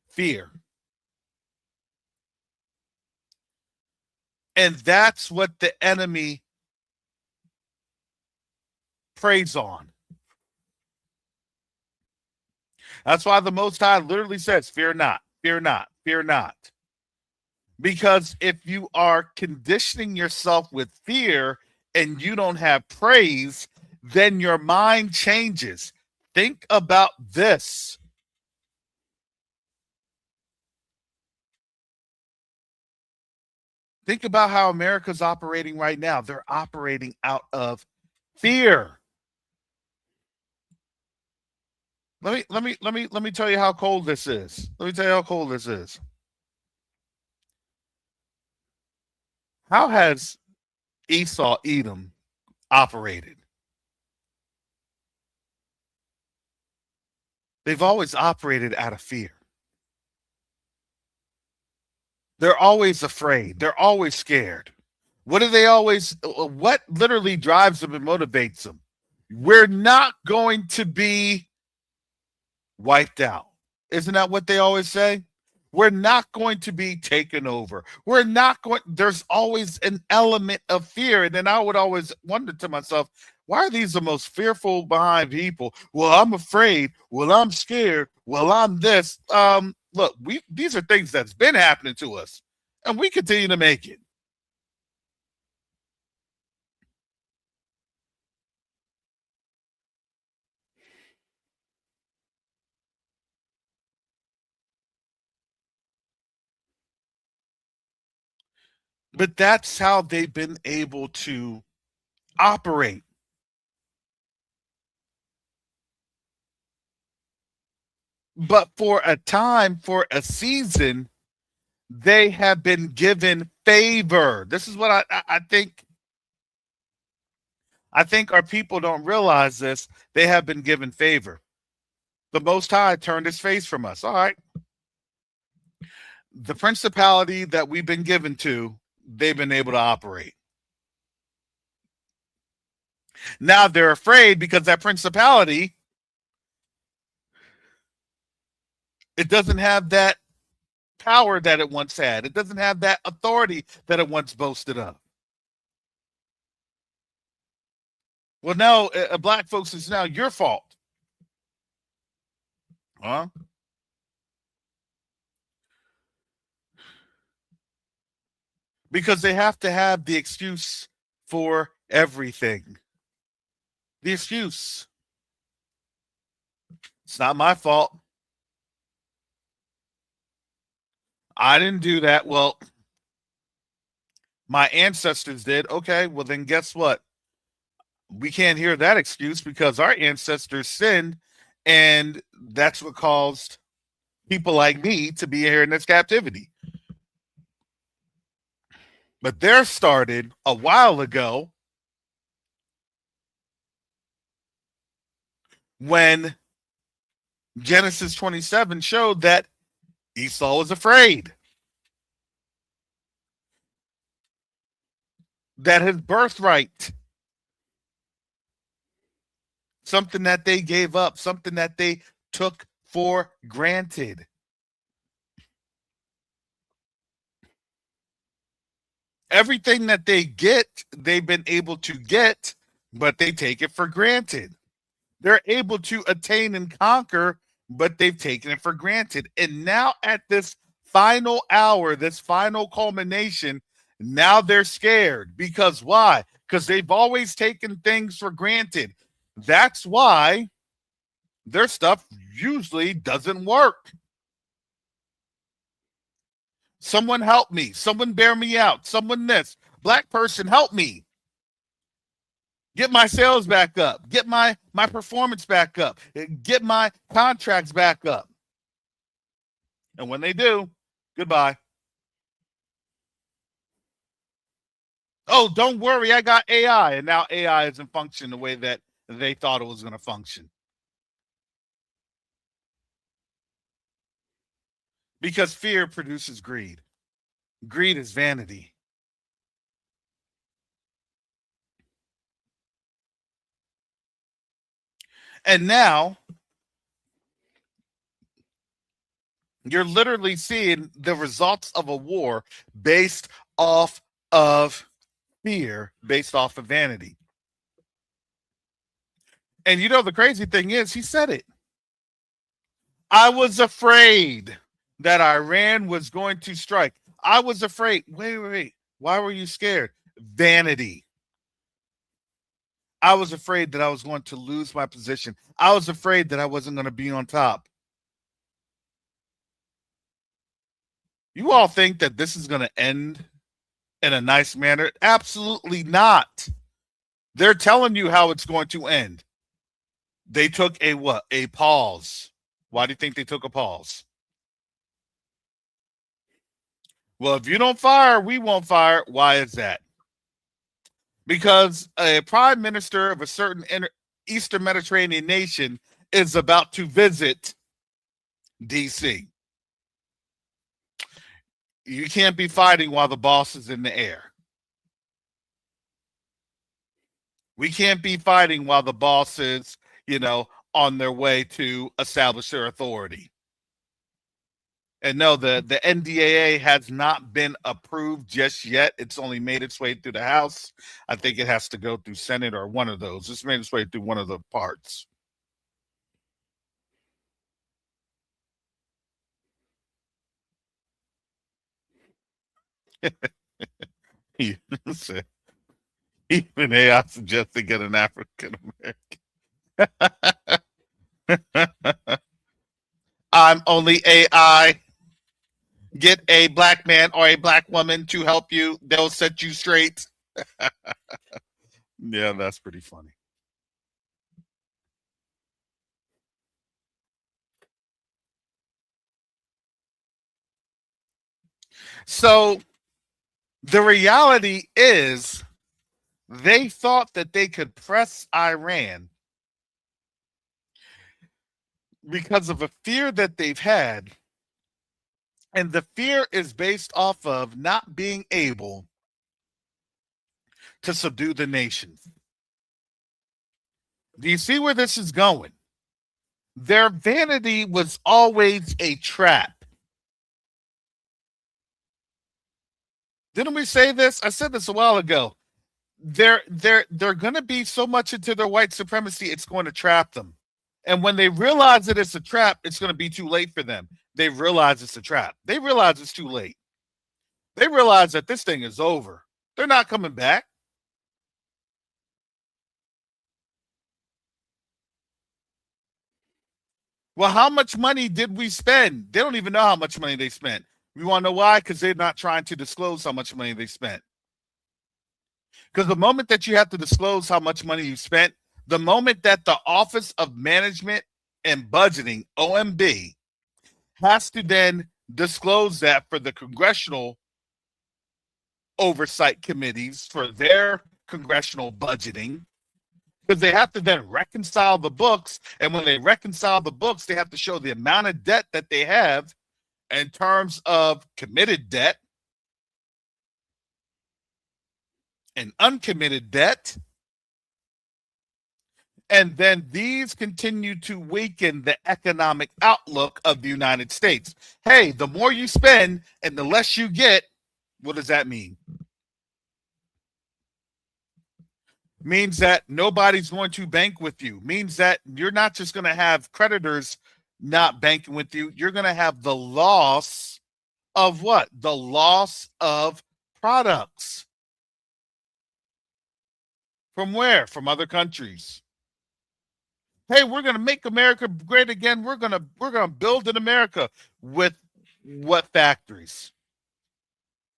fear. And that's what the enemy preys on. That's why the Most High literally says, fear not, fear not, fear not. Because if you are conditioning yourself with fear and you don't have praise, then your mind changes. Think about this. Think about how America's operating right now. They're operating out of fear. Let me tell you how cold this is. Let me tell you how cold this is. How has Esau, Edom operated? They've always operated out of fear. They're always afraid. They're always scared. What do they always, what literally drives them and motivates them? We're not going to be wiped out. Isn't that what they always say? We're not going to be taken over. We're not going, there's always an element of fear. And then I would always wonder to myself, why are these the most fearful behind people? Well, I'm afraid. Well, I'm scared. Well, I'm this. Look, these are things that's been happening to us, and we continue to make it. But that's how they've been able to operate. But for a time, for a season, they have been given favor. This is what I think. I think our people don't realize this. They have been given favor. The Most High turned his face from us. All right. The principality that we've been given to, they've been able to operate. Now they're afraid because that principality, it doesn't have that power that it once had. It doesn't have that authority that it once boasted of. Well, now, black folks, it's now your fault. Huh? Because they have to have the excuse for everything. The excuse. It's not my fault. I didn't do that. Well, my ancestors did. Okay, well, then guess what? We can't hear that excuse because our ancestors sinned, and that's what caused people like me to be here in this captivity. But theirs started a while ago when Genesis 27 showed that Esau was afraid, that his birthright, something that they gave up, something that they took for granted. Everything that they get, they've been able to get, but they take it for granted. They're able to attain and conquer, but they've taken it for granted. And now at this final hour, this final culmination, now they're scared. Because why? Because they've always taken things for granted. That's why their stuff usually doesn't work. Someone help me. Someone bear me out. Someone this. Black person, help me. Get my sales back up. Get my performance back up. Get my contracts back up. And when they do, goodbye. Oh, don't worry, I got AI. And now AI isn't functioning the way that they thought it was going to function. Because fear produces greed. Greed is vanity. And now you're literally seeing the results of a war based off of fear, based off of vanity. And you know, the crazy thing is, he said it. I was afraid that Iran was going to strike. I was afraid. Wait. Why were you scared? Vanity. I was afraid that I was going to lose my position. I was afraid that I wasn't going to be on top. You all think that this is going to end in a nice manner? Absolutely not. They're telling you how it's going to end. They took a what? A pause. Why do you think they took a pause? Well, if you don't fire, we won't fire. Why is that? Because a prime minister of a certain Eastern Mediterranean nation is about to visit D.C. You can't be fighting while the boss is in the air. We can't be fighting while the boss is, on their way to establish their authority. And no, the NDAA has not been approved just yet. It's only made its way through the House. I think it has to go through Senate or one of those. It's made its way through one of the parts. Even AI suggests to get an African American. I'm only AI. Get a black man or a black woman to help you. They'll set you straight. Yeah, that's pretty funny. So the reality is they thought that they could press Iran because of a fear that they've had. And the fear is based off of not being able to subdue the nation. Do you see where this is going? Their vanity was always a trap. Didn't we say this? I said this a while ago. They're going to be so much into their white supremacy, it's going to trap them. And when they realize that it's a trap, it's going to be too late for them. They realize it's a trap. They realize it's too late. They realize that this thing is over. They're not coming back. Well, how much money did we spend? They don't even know how much money they spent. You want to know why? Because they're not trying to disclose how much money they spent. Because the moment that you have to disclose how much money you spent, the moment that the Office of Management and Budgeting, OMB, has to then disclose that for the congressional oversight committees for their congressional budgeting, because they have to then reconcile the books. And when they reconcile the books, they have to show the amount of debt that they have in terms of committed debt and uncommitted debt. And then these continue to weaken the economic outlook of the United States. Hey, the more you spend and the less you get, what does that mean? Means that nobody's going to bank with you. Means that you're not just going to have creditors not banking with you. You're going to have the loss of what? The loss of products. From where? From other countries. Hey, we're going to make America great again. We're going to build in America. With what factories?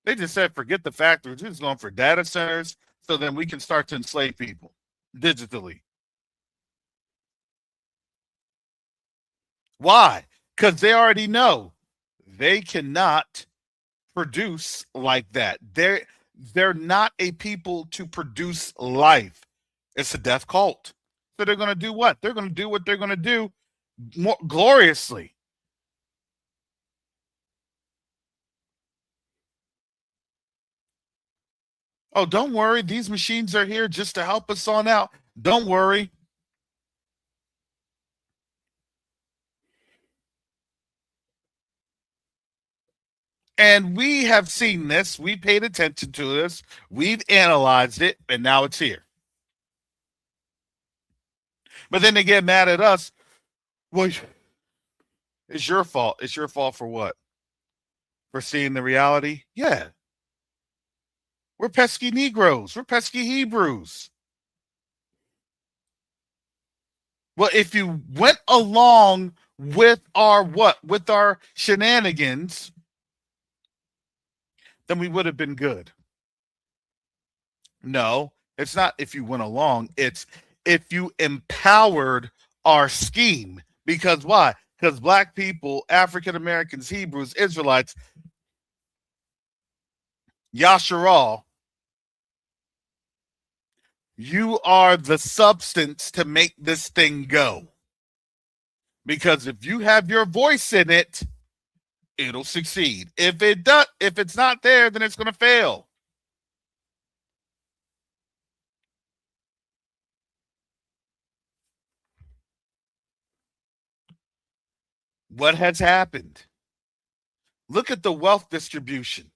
They just said forget the factories. We're just going for data centers so then we can start to enslave people digitally. Why? Because they already know they cannot produce like that. They're not a people to produce life. It's a death cult. So they're going to do what? They're going to do what they're going to do more gloriously. Oh, don't worry. These machines are here just to help us on out. Don't worry. And we have seen this. We paid attention to this. We've analyzed it, and now it's here. But then they get mad at us. Well, it's your fault. It's your fault for what? For seeing the reality? Yeah. We're pesky Negroes. We're pesky Hebrews. Well, if you went along with our what? With our shenanigans, then we would have been good. No, it's not if you went along. It's if you empowered our scheme. Because why? Because black people, African Americans, Hebrews, Israelites, Yasharal, you are the substance to make this thing go. Because if you have your voice in it, it'll succeed. If it's not there, then it's going to fail. What has happened? Look at the wealth distribution.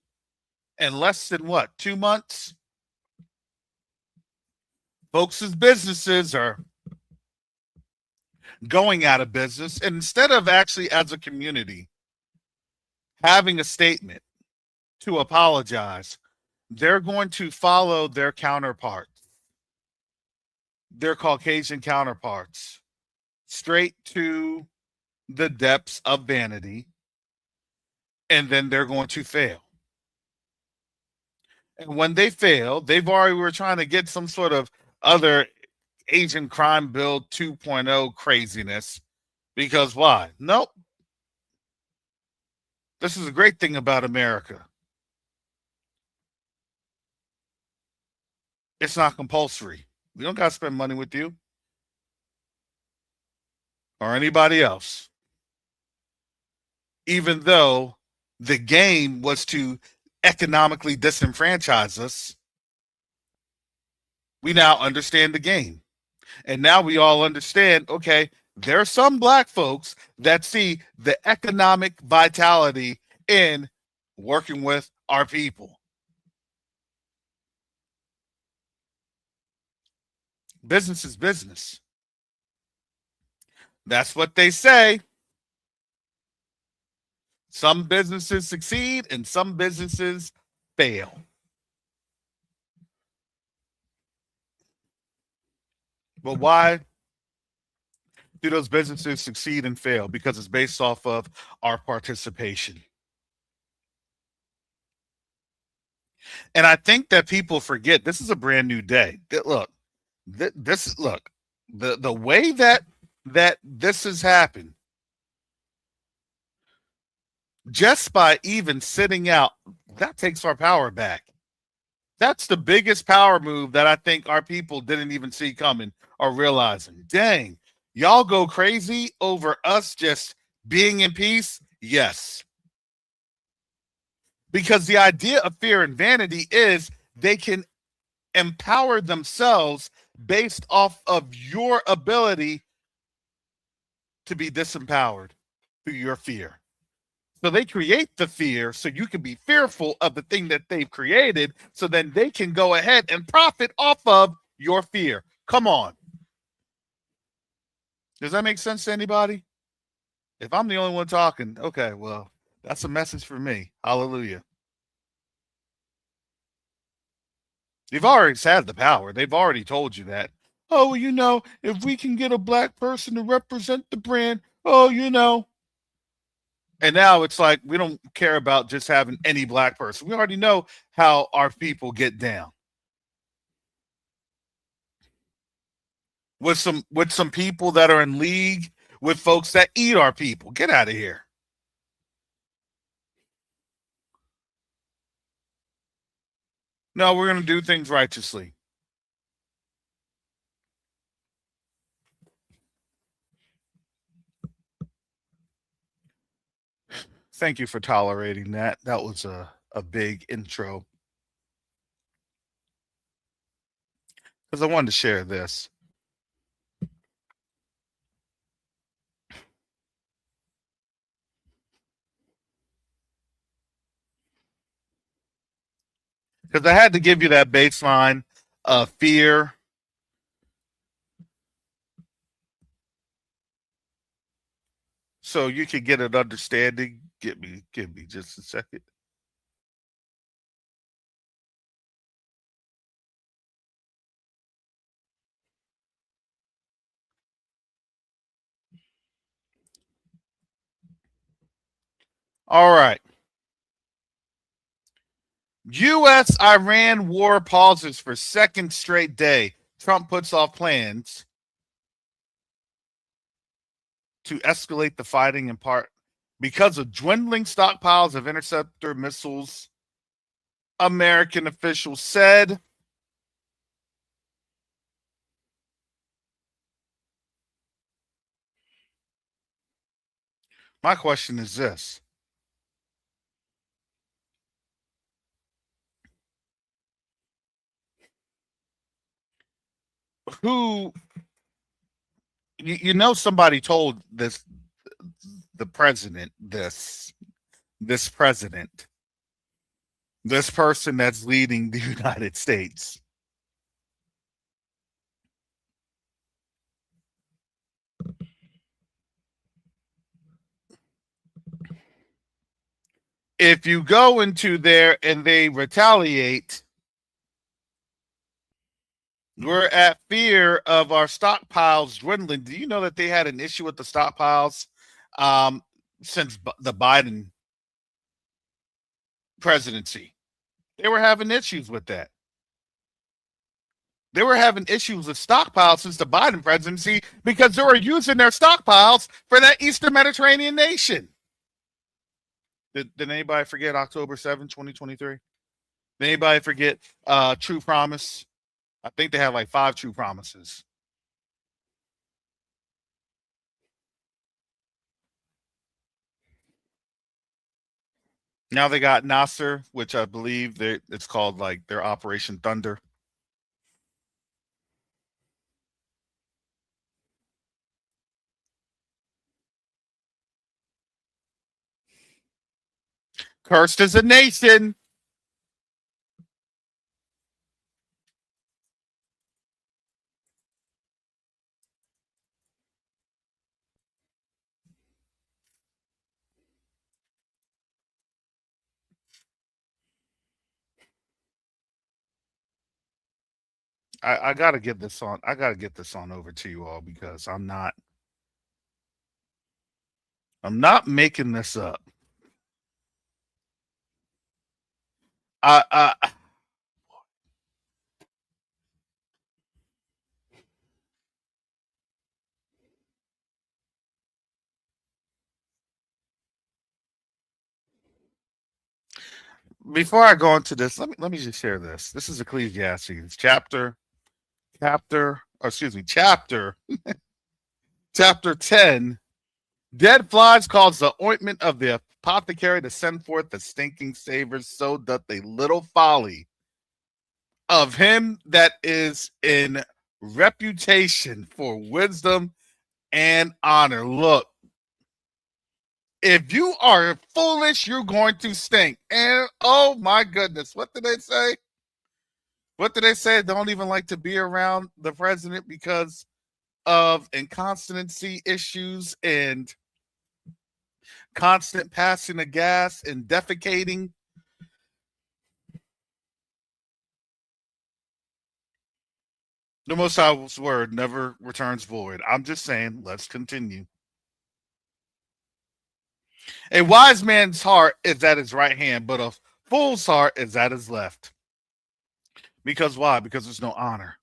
In less than what? 2 months? Folks' businesses are going out of business. And instead of actually, as a community, having a statement to apologize, they're going to follow their counterparts, their Caucasian counterparts, straight to the depths of vanity, and then they're going to fail. And when they fail, they've already were trying to get some sort of other Asian crime bill 2.0 craziness. Because why? Nope. This is a great thing about America. It's not compulsory. We don't got to spend money with you or anybody else. Even though the game was to economically disenfranchise us, we now understand the game. And now we all understand, okay, there are some black folks that see the economic vitality in working with our people. Business is business. That's what they say. Some businesses succeed and some businesses fail. But why do those businesses succeed and fail? Because it's based off of our participation. And I think that people forget this is a brand new day. Look, the way that this has happened, just by even sitting out, that takes our power back. That's the biggest power move that I think our people didn't even see coming or realizing. Dang, y'all go crazy over us just being in peace? Yes. Because the idea of fear and vanity is they can empower themselves based off of your ability to be disempowered through your fear. So they create the fear so you can be fearful of the thing that they've created so then they can go ahead and profit off of your fear. Come on. Does that make sense to anybody? If I'm the only one talking, okay, well, that's a message for me. Hallelujah. They've already had the power. They've already told you that. Oh, if we can get a black person to represent the brand, oh. And now it's like we don't care about just having any black person. We already know how our people get down. With some people that are in league with folks that eat our people. Get out of here. No, we're going to do things righteously. Thank you for tolerating that. That was a big intro because I wanted to share this. Because I had to give you that baseline of fear, so you could get an understanding. Give me just a second. All right. U.S. Iran war pauses for second straight day. Trump puts off plans to escalate the fighting in part because of dwindling stockpiles of interceptor missiles. American officials said. My question is this. Who somebody told the president this president, this person that's leading the United States. If you go into there and they retaliate, we're at fear of our stockpiles dwindling. Do you know that they had an issue with the stockpiles since the Biden presidency? They were having issues with that. They were having issues with stockpiles since the Biden presidency because they were using their stockpiles for that Eastern Mediterranean nation. Did anybody forget October 7, 2023? Did anybody forget True Promise? I think they had like 5 True Promises. Now they got Nasser, which I believe it's called like their Operation Thunder. Cursed as a nation. I gotta get this on. I gotta get this on over to you all because I'm making this up. I before I go into this, let me just share this. This is Ecclesiastes chapter chapter 10. Dead flies cause the ointment of the apothecary to send forth the stinking savors, so doth a little folly of him that is in reputation for wisdom and honor. Look, if you are foolish, you're going to stink. And oh my goodness, what did they say? What did they say? Don't even like to be around the president because of inconstancy issues and constant passing of gas and defecating. The Most High's word never returns void. I'm just saying, let's continue. A wise man's heart is at his right hand, but a fool's heart is at his left. Because why? Because there's no honor.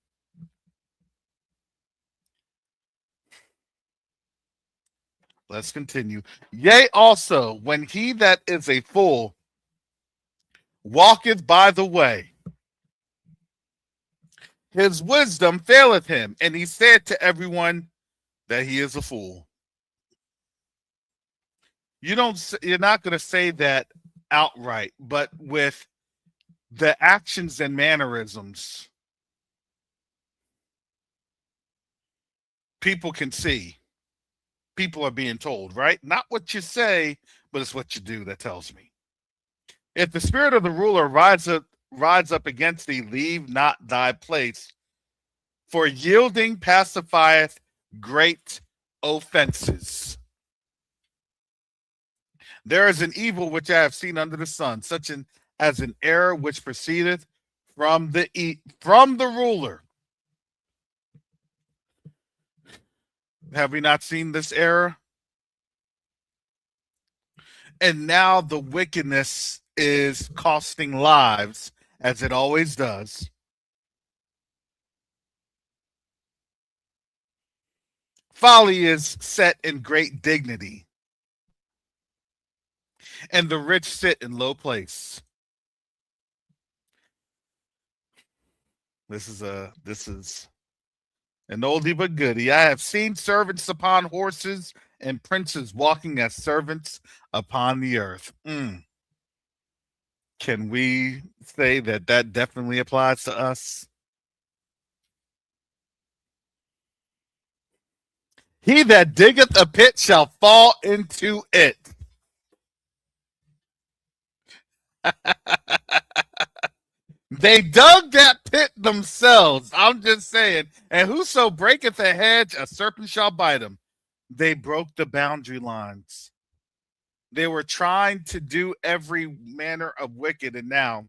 Let's continue. Yea, also, when he that is a fool walketh by the way, his wisdom faileth him, and he said to everyone that he is a fool. You're not going to say that outright, but with the actions and mannerisms, people can see. People are being told, right? Not what you say, but it's what you do that tells me. If the spirit of the ruler rides up against thee, leave not thy place, for yielding pacifieth great offenses. There is an evil which I have seen under the sun, such as an error which proceedeth from the ruler. Have we not seen this error? And now the wickedness is costing lives, as it always does. Folly is set in great dignity, and the rich sit in low place. This is an oldie but goodie. I have seen servants upon horses and princes walking as servants upon the earth. Can we say that definitely applies to us? He that diggeth a pit shall fall into it. They dug that pit themselves. I'm just saying. And whoso breaketh a hedge, a serpent shall bite him. They broke the boundary lines. They were trying to do every manner of wicked, and now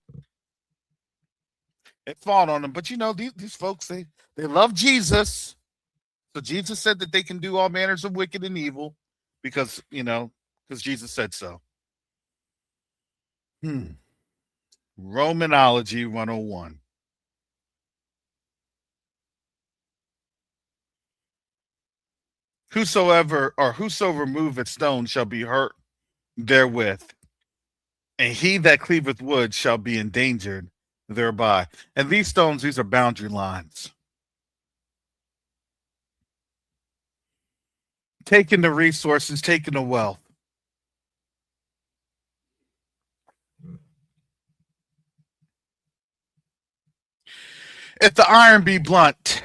it fallen on them. But these folks, they love Jesus. So Jesus said that they can do all manners of wicked and evil because Jesus said so. Romanology 101. Whoso removeth stone shall be hurt therewith, and he that cleaveth wood shall be endangered thereby. And these stones, these are boundary lines. Taking the resources, taking the wealth. If the iron be blunt,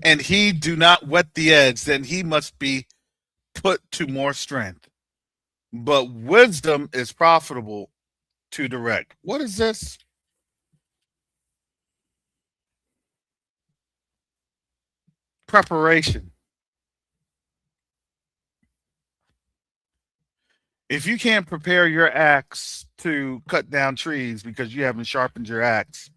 and he do not whet the edge, then he must be put to more strength. But wisdom is profitable to direct. What is this? Preparation. If you can't prepare your axe to cut down trees because you haven't sharpened your axe,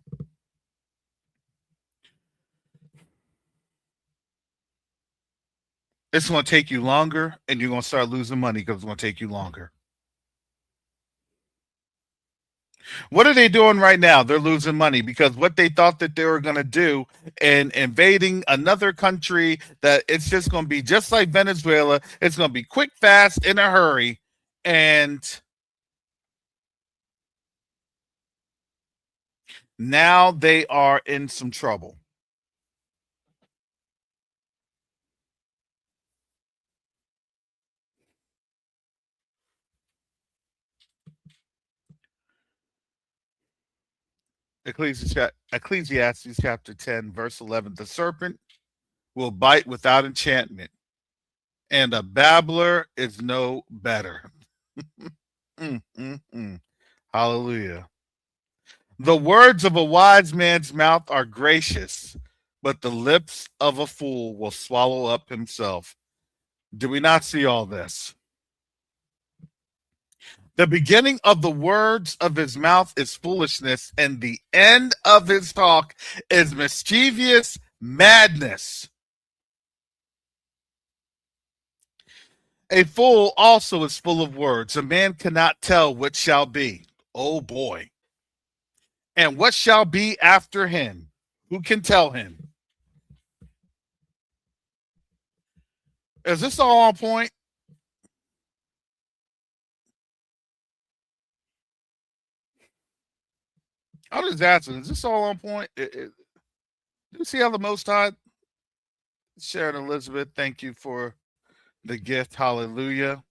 it's going to take you longer, and you're going to start losing money because it's going to take you longer. What are they doing right now? They're losing money because what they thought that they were going to do in invading another country, that it's just going to be just like Venezuela. It's going to be quick, fast, in a hurry. And now they are in some trouble. Ecclesiastes chapter 10, verse 11. The serpent will bite without enchantment, and a babbler is no better. Mm, mm, mm. Hallelujah. The words of a wise man's mouth are gracious, but the lips of a fool will swallow up himself. Do we not see all this? The beginning of the words of his mouth is foolishness, and the end of his talk is mischievous madness. A fool also is full of words. A man cannot tell what shall be. Oh boy. And what shall be after him? Who can tell him? Is this all on point? I'm just asking, is this all on point? Do you see how the Most High, Sharon Elizabeth, thank you for the gift. Hallelujah.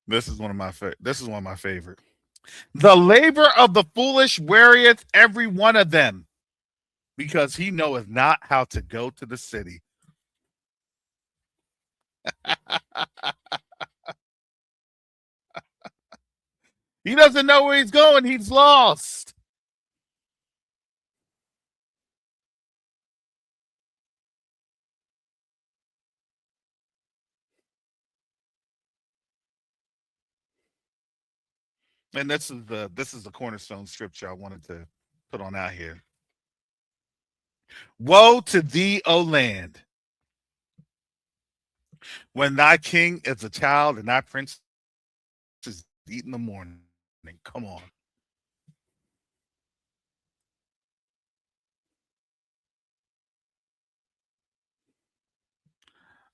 This is one of my favorite. The labor of the foolish wearieth every one of them, because he knoweth not how to go to the city. He doesn't know where he's going. He's lost. And this is the cornerstone scripture I wanted to put on out here. Woe to thee, O land, when thy king is a child and thy prince is eating the morning. Come on.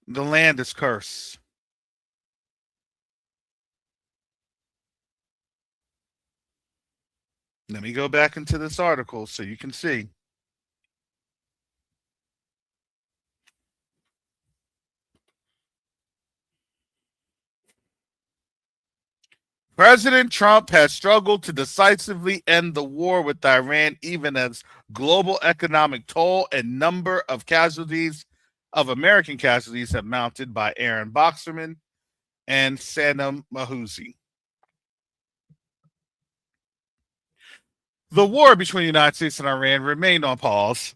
The land is cursed. Let me go back into this article so you can see. President Trump has struggled to decisively end the war with Iran, even as global economic toll and number of casualties of American casualties have mounted by Aaron Boxerman and Sanam Mahuzi. The war between the United States and Iran remained on pause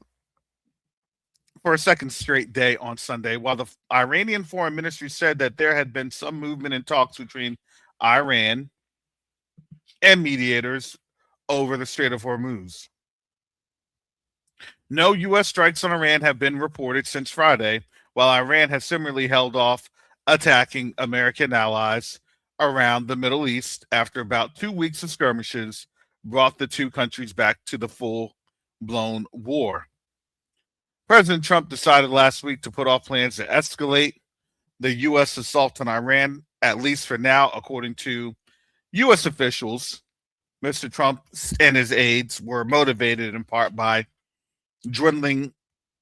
for a second straight day on Sunday, while the Iranian foreign ministry said that there had been some movement in talks between Iran and mediators over the Strait of Hormuz. No U.S. strikes on Iran have been reported since Friday, while Iran has similarly held off attacking American allies around the Middle East after about 2 weeks of skirmishes brought the two countries back to the full-blown war. President Trump decided last week to put off plans to escalate the U.S. assault on Iran, at least for now, according to U.S. officials. Mr. Trump and his aides were motivated in part by dwindling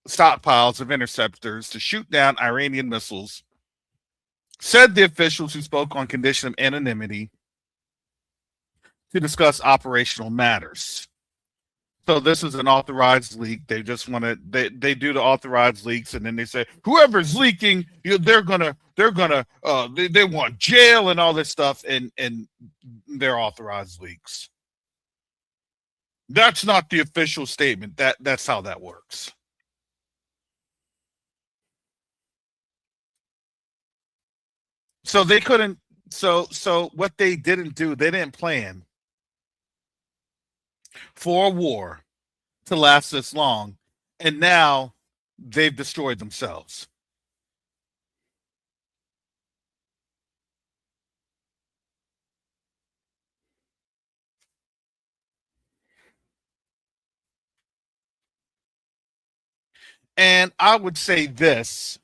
stockpiles of interceptors to shoot down Iranian missiles, said the officials who spoke on condition of anonymity to discuss operational matters. So this is an authorized leak. They just want to they do the authorized leaks, and then they say whoever's leaking, they're gonna they want jail and all this stuff, and they're authorized leaks. That's not the official statement. That's how that works. So they couldn't. So what they didn't do, they didn't plan for a war to last this long, And now they've destroyed themselves. And I would say this,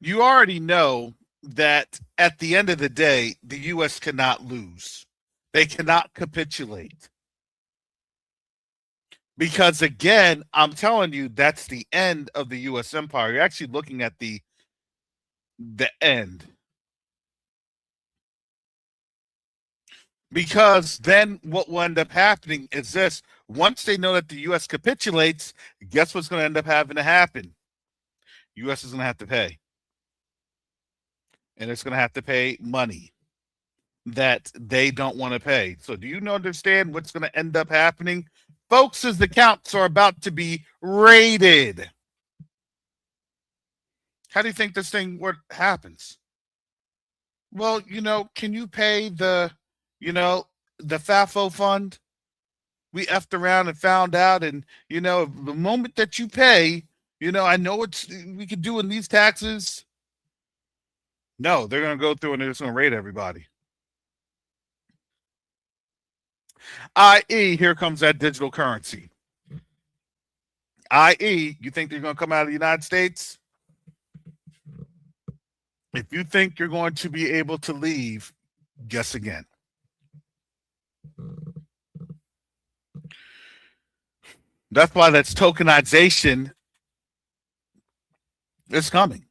you already know that at the end of the day, the U.S. cannot lose. They cannot capitulate. Because again, I'm telling you, that's the end of the U.S. empire. You're actually looking at the end. Because then what will end up happening is this: once they know that the U.S. capitulates, guess what's going to end up having to happen? U.S. is going to have to pay, and it's going to have to pay money that they don't want to pay. So, do you understand what's going to end up happening, folks? As the accounts are about to be raided. How do you think this thing what happens? Well, can you pay the FAFO fund? We effed around and found out, and the moment that you pay, I know it's we could do in these taxes. No, they're going to go through and they're just going to raid everybody. I.e., here comes that digital currency. I.e., you think they're going to come out of the United States? If you think you're going to be able to leave, guess again. That's why that's tokenization is coming.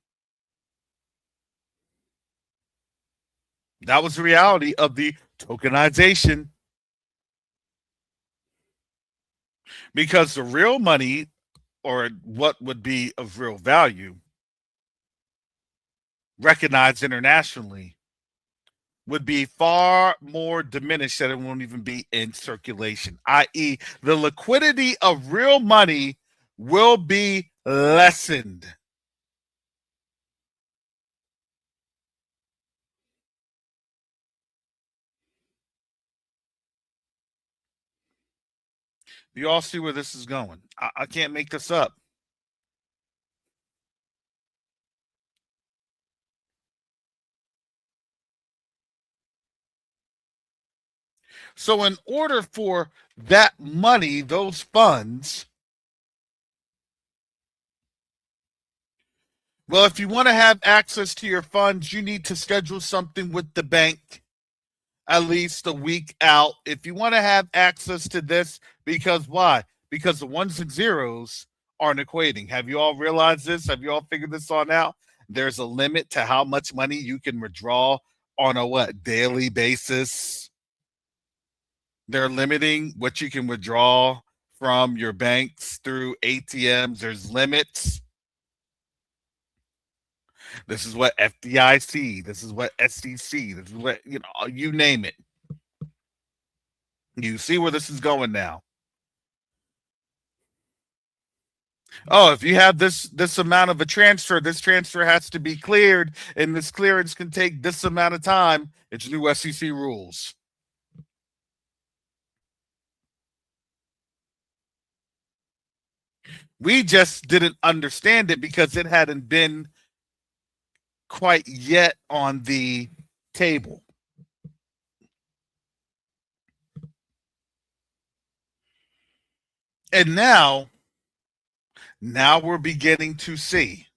That was the reality of the tokenization. Because the real money, or what would be of real value, recognized internationally, would be far more diminished that it won't even be in circulation, i.e., the liquidity of real money will be lessened. You all see where this is going. I can't make this up. So, in order for that money, those funds, well, if you want to have access to your funds, you need to schedule something with the bank at least a week out. If you want to have access to this, because why? Because the ones and zeros aren't equating. Have you all realized this? Have you all figured this on out? There's a limit to how much money you can withdraw on a daily basis. They're limiting what you can withdraw from your banks through ATMs. There's limits. This is what FDIC, this is what SEC, this is what, you name it. You see where this is going now. Oh, if you have this amount of a transfer, this transfer has to be cleared, and this clearance can take this amount of time. It's new SEC rules. We just didn't understand it because it hadn't been quite yet on the table. And now we're beginning to see.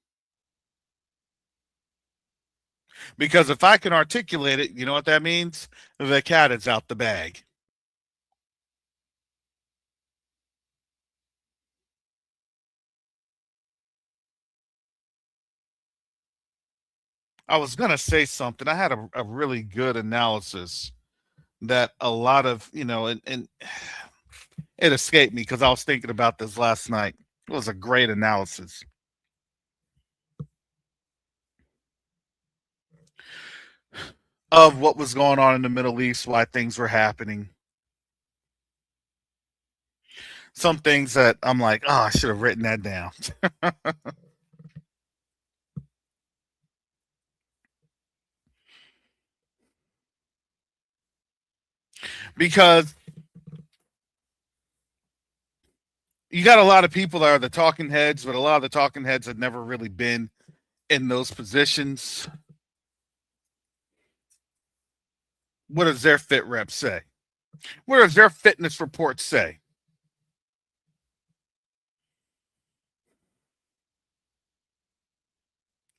Because if I can articulate it, you know what that means? The cat is out the bag. I was going to say something. I had a really good analysis that a lot of, and it escaped me because I was thinking about this last night. It was a great analysis. Of what was going on in the Middle East, why things were happening. Some things that I'm like, oh, I should have written that down. Because You got a lot of people that are the talking heads, but a lot of the talking heads have never really been in those positions. What does their fit rep say? What does their fitness report say?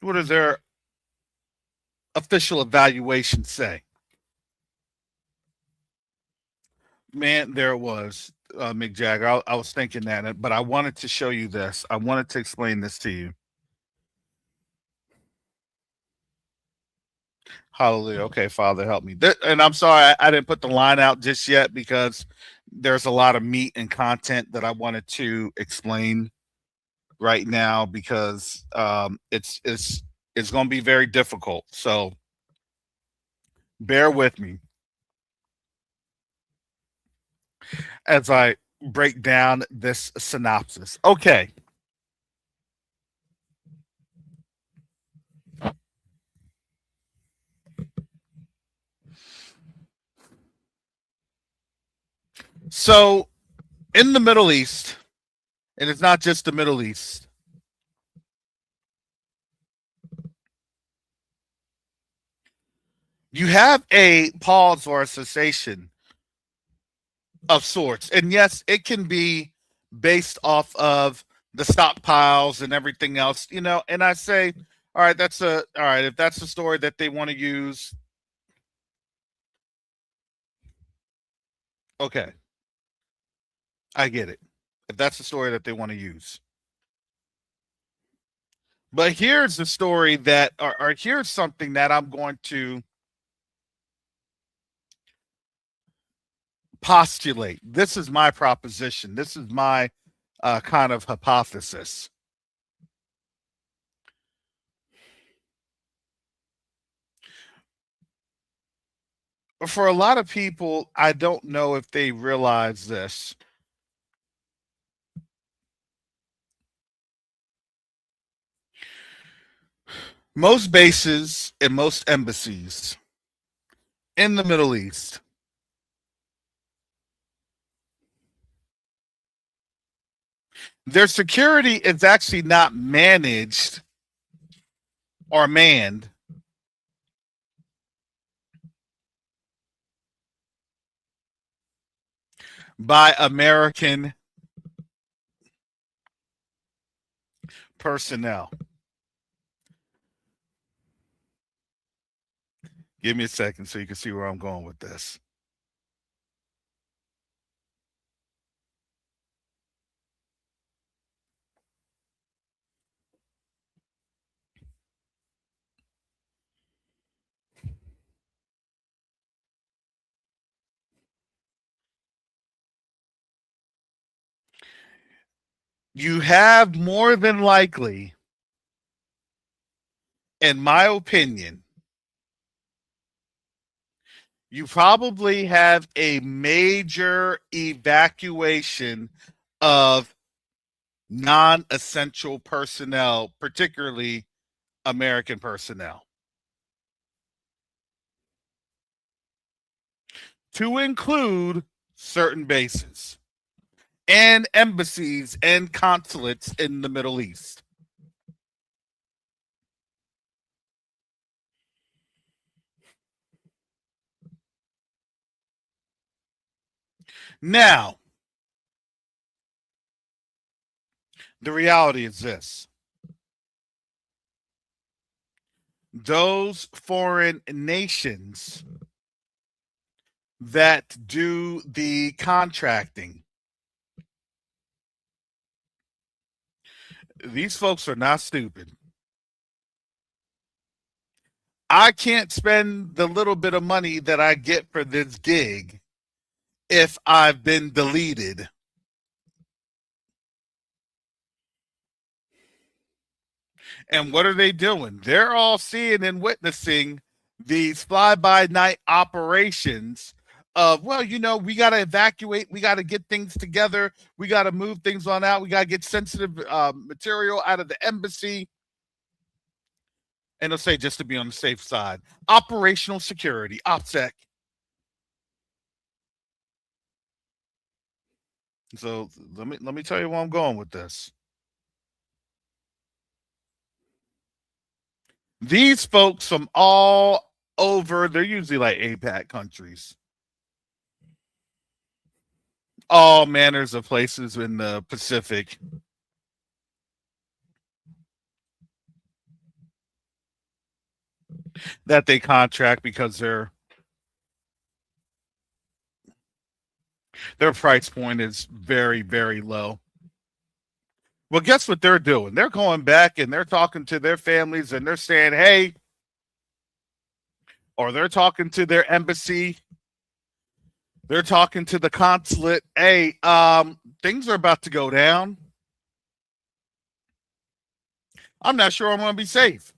What does their official evaluation say? Man, there it was, Mick Jagger. I was thinking that, but I wanted to show you this. I wanted to explain this to you. Hallelujah. Okay, Father, help me. And I'm sorry, I didn't put the line out just yet because there's a lot of meat and content that I wanted to explain right now because it's going to be very difficult. So bear with me as I break down this synopsis. Okay. So in the Middle East, and it's not just the Middle East, you have a pause or a cessation of sorts. And yes, it can be based off of the stockpiles and everything else, and I say, all right, if that's the story that they want to use, okay, I get it. If that's the story that they want to use. But here's the story that, or here's something that I'm going to postulate. This is my proposition. This is my kind of hypothesis. For a lot of people, I don't know if they realize this. Most bases and most embassies in the Middle East their security is actually not managed or manned by American personnel. Give me a second so you can see where I'm going with this. You have more than likely, in my opinion, you probably have a major evacuation of non-essential personnel, particularly American personnel, to include certain bases and embassies and consulates in the Middle East. Now, the reality is this. Those foreign nations that do the contracting, these folks are not stupid. I can't spend the little bit of money that I get for this gig if I've been deleted. And what are they doing? They're all seeing and witnessing these fly-by-night operations of, well, we got to evacuate. We got to get things together. We got to move things on out. We got to get sensitive material out of the embassy. And they'll say, just to be on the safe side, operational security, OPSEC. So let me tell you where I'm going with this. These folks from all over, they're usually like APAC countries, all manners of places in the Pacific, that they contract because their price point is very, very low. Well, guess what they're doing? They're going back and they're talking to their families and they're saying, hey, or they're talking to their embassy, they're talking to the consulate, hey, things are about to go down. I'm not sure I'm going to be safe.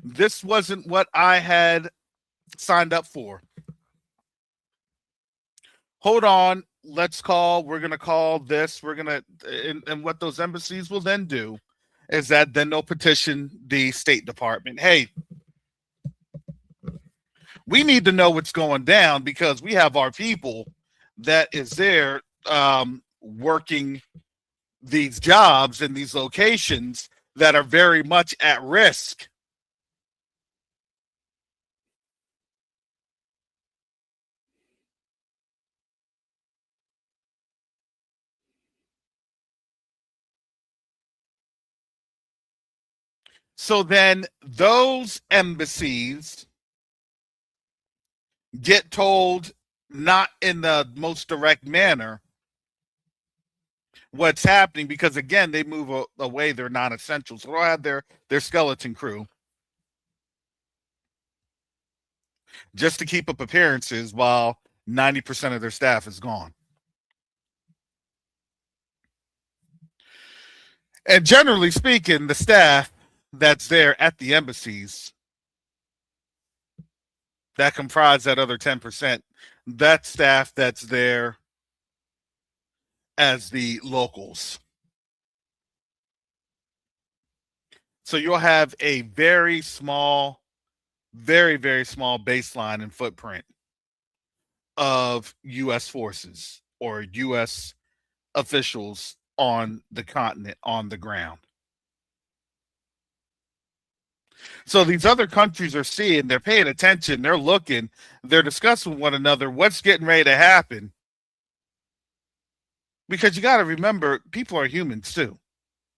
This wasn't what I had signed up for. Hold on, we're going to call this, we're going to, and what those embassies will then do is that then they'll petition the State Department. Hey, we need to know what's going down because we have our people that is there working these jobs in these locations that are very much at risk. So then those embassies get told, not in the most direct manner, what's happening because again they move away their non-essentials. So they'll have their skeleton crew just to keep up appearances while 90% of their staff is gone. And generally speaking, the staff that's there at the embassies that comprise that other 10%, that staff that's there as the locals. So you'll have a very small, very, very small baseline and footprint of U.S. forces or U.S. officials on the continent, on the ground. So these other countries are seeing, they're paying attention, they're looking, they're discussing with one another what's getting ready to happen. Because you got to remember, people are humans too.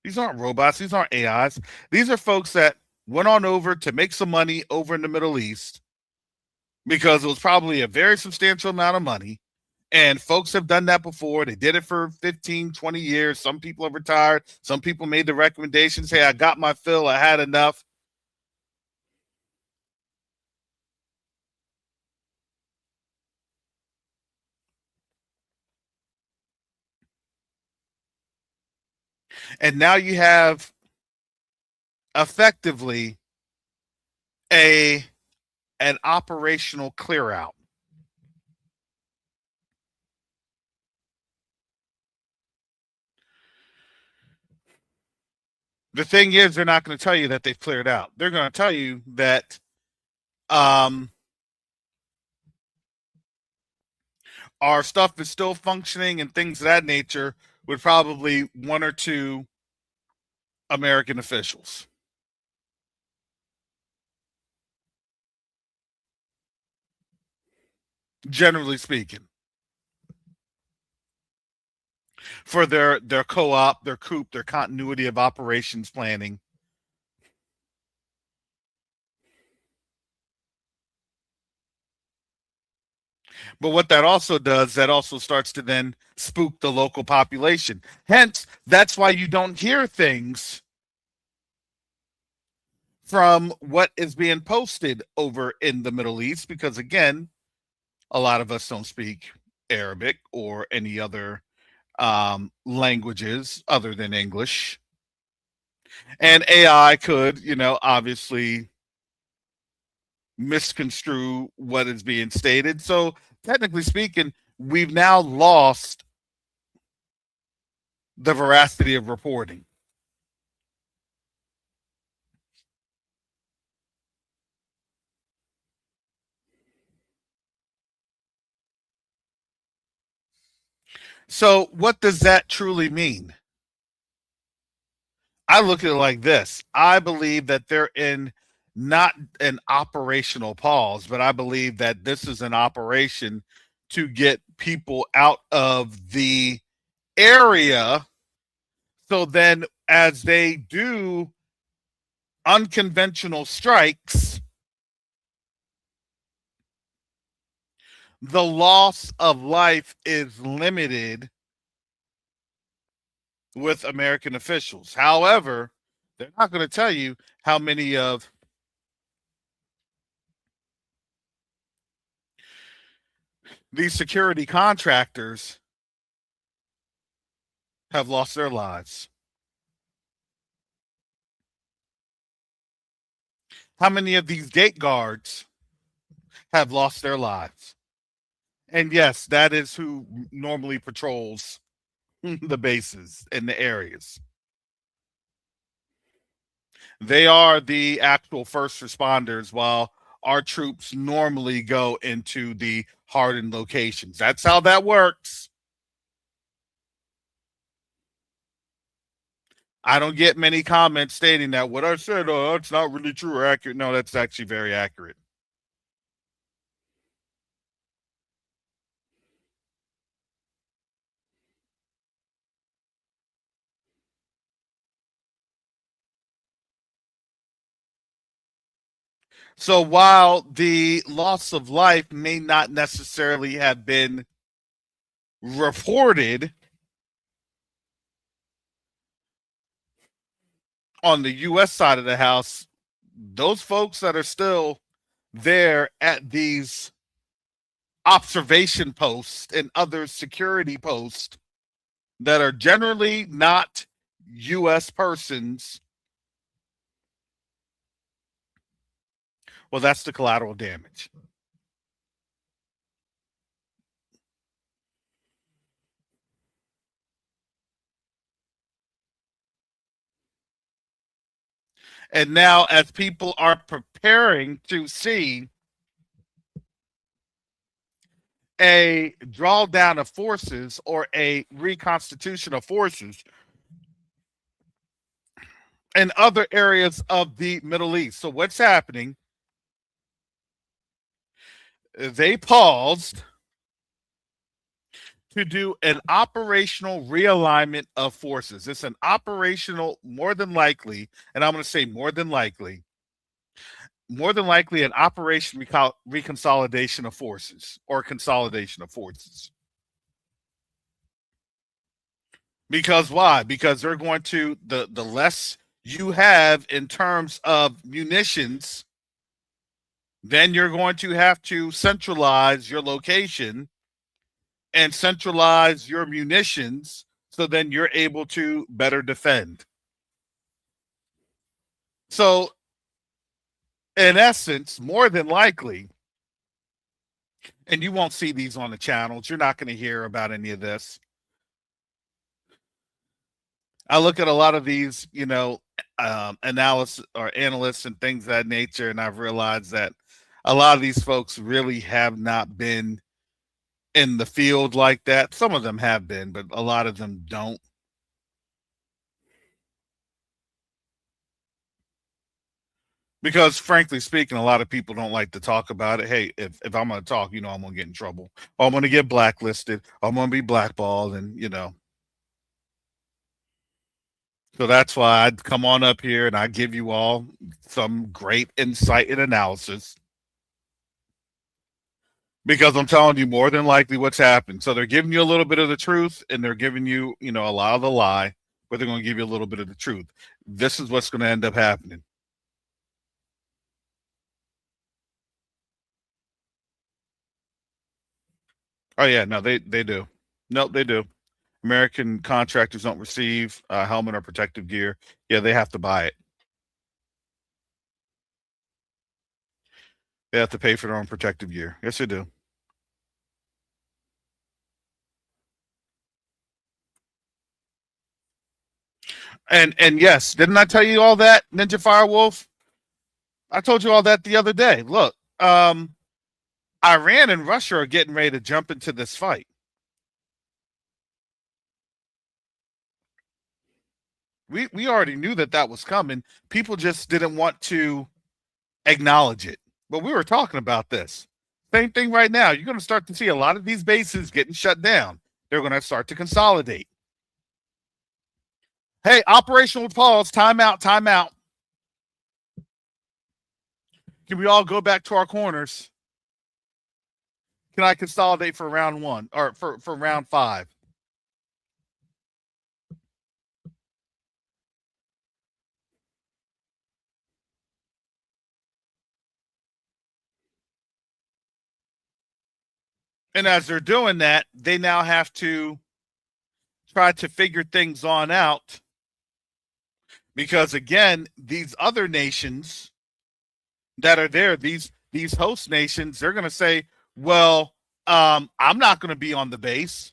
These aren't robots, these aren't AIs. These are folks that went on over to make some money over in the Middle East because it was probably a very substantial amount of money. And folks have done that before. They did it for 15, 20 years. Some people have retired. Some people made the recommendations. Hey, I got my fill. I had enough. And now you have effectively a an operational clear out. The thing is, they're not going to tell you that they've cleared out. They're going to tell you that um, our stuff is still functioning and things of that nature with probably one or two American officials. Generally speaking, for their co-op, their COOP, their continuity of operations planning. But what that also does, that also starts to then spook the local population. Hence, that's why you don't hear things from what is being posted over in the Middle East, because again, a lot of us don't speak Arabic or any other languages other than English. And AI could, obviously misconstrue what is being stated. So, technically speaking, we've now lost the veracity of reporting. So, what does that truly mean? I look at it like this. I believe that they're in not an operational pause, but I believe that this is an operation to get people out of the area. So then, as they do unconventional strikes, the loss of life is limited with American officials. However, they're not going to tell you how many of these security contractors have lost their lives. How many of these gate guards have lost their lives? And yes, that is who normally patrols the bases and the areas. They are the actual first responders, while our troops normally go into the hardened locations. That's how that works. I don't get many comments stating that what I said, oh, it's not really true or accurate. No, that's actually very accurate. So while the loss of life may not necessarily have been reported on the US side of the house, those folks that are still there at these observation posts and other security posts that are generally not US persons, well, that's the collateral damage. And now, as people are preparing to see a drawdown of forces or a reconstitution of forces in other areas of the Middle East. So, what's happening? They paused to do an operational realignment of forces. It's an operational, more than likely, and I'm going to say more than likely an operation reconsolidation of forces or consolidation of forces. Because why? Because they're going to the less you have in terms of munitions, then you're going to have to centralize your location and centralize your munitions so then you're able to better defend. So, in essence, more than likely, and you won't see these on the channels, you're not going to hear about any of this. I look at a lot of these, analysis or analysts and things of that nature, and I've realized that a lot of these folks really have not been in the field like that. Some of them have been, but a lot of them don't. Because frankly speaking, a lot of people don't like to talk about it. Hey, if I'm going to talk, I'm going to get in trouble. Or I'm going to get blacklisted. Or I'm going to be blackballed. And. So that's why I'd come on up here and I give you all some great insight and analysis. Because I'm telling you more than likely what's happened. So they're giving you a little bit of the truth and they're giving you, a lot of the lie, but they're going to give you a little bit of the truth. This is what's going to end up happening. Oh yeah, no, they do. No, they do. American contractors don't receive helmet or protective gear. Yeah, they have to buy it. They have to pay for their own protective gear. Yes, they do. And yes, didn't I tell you all that, Ninja Firewolf? I told you all that the other day. Look, Iran and Russia are getting ready to jump into this fight. We already knew that that was coming. People just didn't want to acknowledge it. But we were talking about this. Same thing right now. You're going to start to see a lot of these bases getting shut down. They're going to start to consolidate. Hey, operational pause, timeout, timeout. Can we all go back to our corners? Can I consolidate for round one or for round 5? And as they're doing that, they now have to try to figure things on out because again, these other nations that are there, these host nations, they're going to say, "Well, I'm not going to be on the base."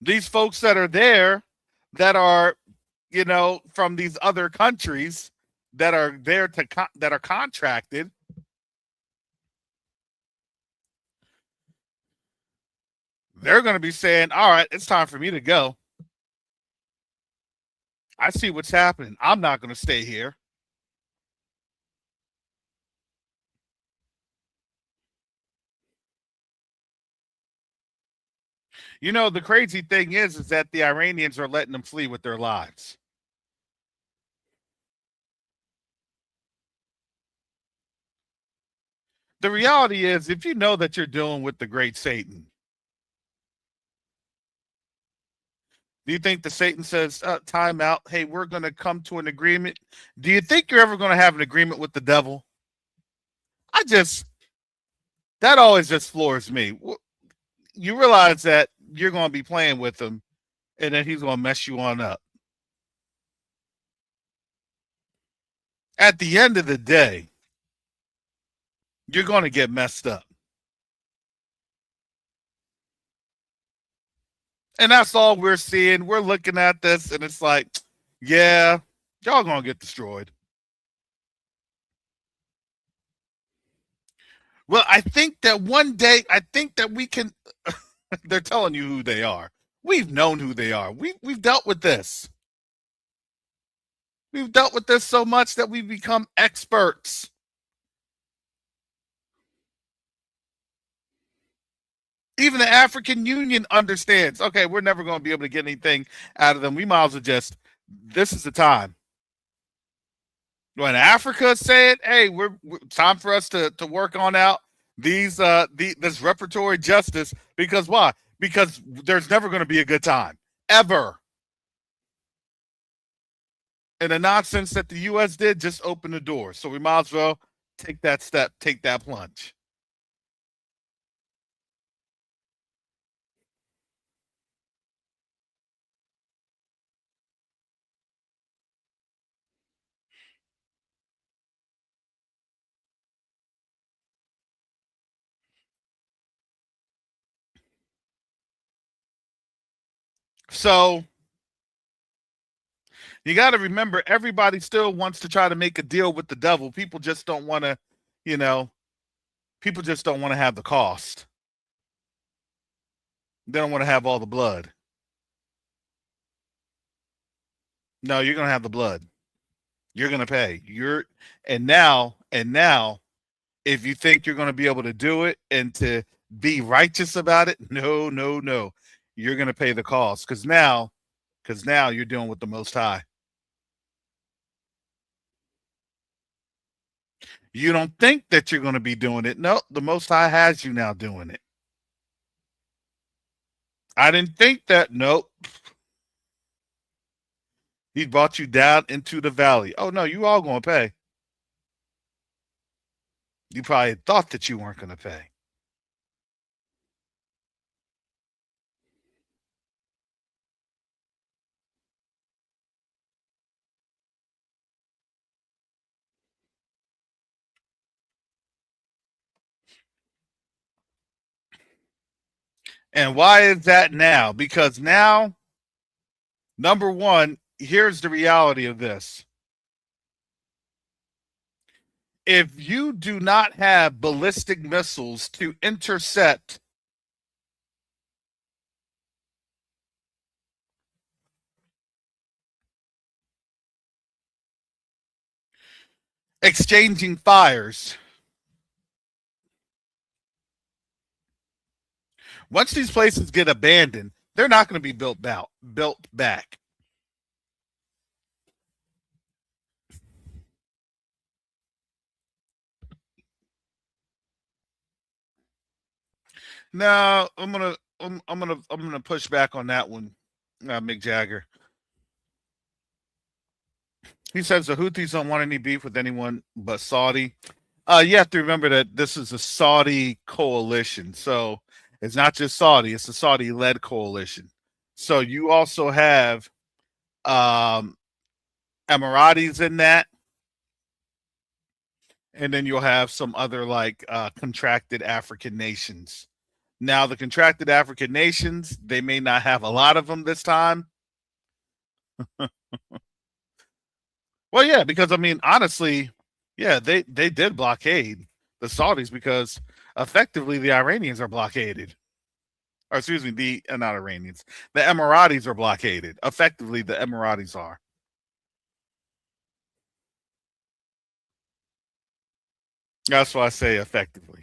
These folks that are there, that are, from these other countries that are there that are contracted, they're going to be saying, "All right, it's time for me to go. I see what's happening. I'm not going to stay here." The crazy thing is that the Iranians are letting them flee with their lives. The reality is, if you know that you're dealing with the great Satan, do you think the Satan says, time out, hey, we're going to come to an agreement? Do you think you're ever going to have an agreement with the devil? That always just floors me. You realize that you're going to be playing with him and then he's going to mess you on up. At the end of the day, you're going to get messed up. And that's all we're seeing. We're looking at this and it's like, yeah, y'all going to get destroyed. Well, I think that one day, we can. They're telling you who they are. We've known who they are. We've dealt with this. We've dealt with this so much that we've become experts. Even the African Union understands. Okay, we're never going to be able to get anything out of them. We might as well just. This is the time. When Africa said, "Hey, we're time for us to work on out this reparatory justice," because why? Because there's never going to be a good time ever. And the nonsense that the U.S. did just opened the door. So we might as well take that step, take that plunge. So you got to remember, everybody still wants to try to make a deal with the devil. People just don't want to, people just don't want to have the cost. They don't want to have all the blood. No, you're going to have the blood. You're going to pay. And now, if you think you're going to be able to do it and to be righteous about it, no, no, no. You're going to pay the cost because now you're dealing with the Most High. You don't think that you're going to be doing it. No, the Most High has you now doing it. I didn't think that. Nope. He brought you down into the valley. Oh, no, you all going to pay. You probably thought that you weren't going to pay. And why is that now? Because now, number one, here's the reality of this. If you do not have ballistic missiles to intercept exchanging fires. Once these places get abandoned, they're not going to be built back. No, I'm gonna push back on that one, Mick Jagger. He says the Houthis don't want any beef with anyone but Saudi. You have to remember that this is a Saudi coalition, so it's not just Saudi; it's a Saudi-led coalition. So you also have um, Emiratis in that, and then you'll have some other like contracted African nations. Now, the contracted African nations, they may not have a lot of them this time. Well, yeah, because I mean, honestly, yeah, they did blockade the Saudis because effectively the Iranians are blockaded. Or excuse me, the not Iranians, the Emiratis are blockaded. Effectively, the Emiratis are. That's why I say effectively.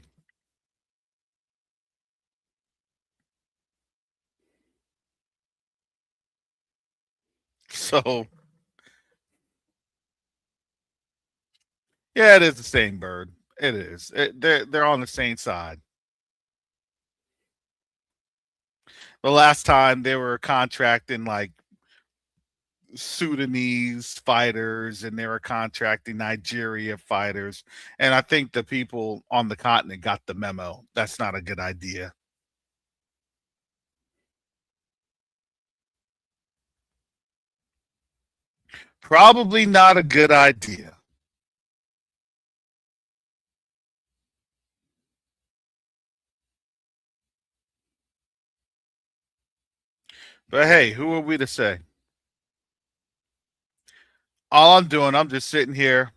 So yeah, it is the same bird. It is. They're on the same side. The last time they were contracting like Sudanese fighters and they were contracting Nigeria fighters. And I think the people on the continent got the memo. That's not a good idea. Probably not a good idea. But hey, who are we to say? All I'm doing, I'm just sitting here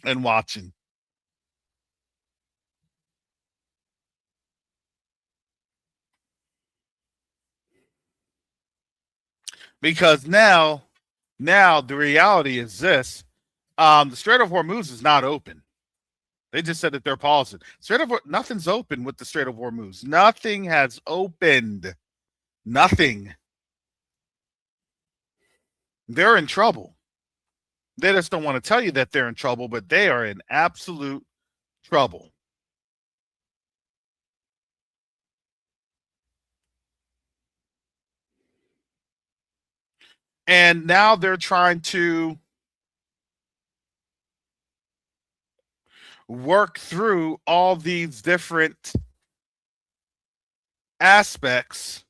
and watching. Because now the reality is this. The Strait of Hormuz is not open. They just said that they're pausing. Nothing's open with the Strait of Hormuz. Nothing has opened. Nothing. They're in trouble. They just don't want to tell you that they're in trouble, but they are in absolute trouble. And now they're trying to work through all these different aspects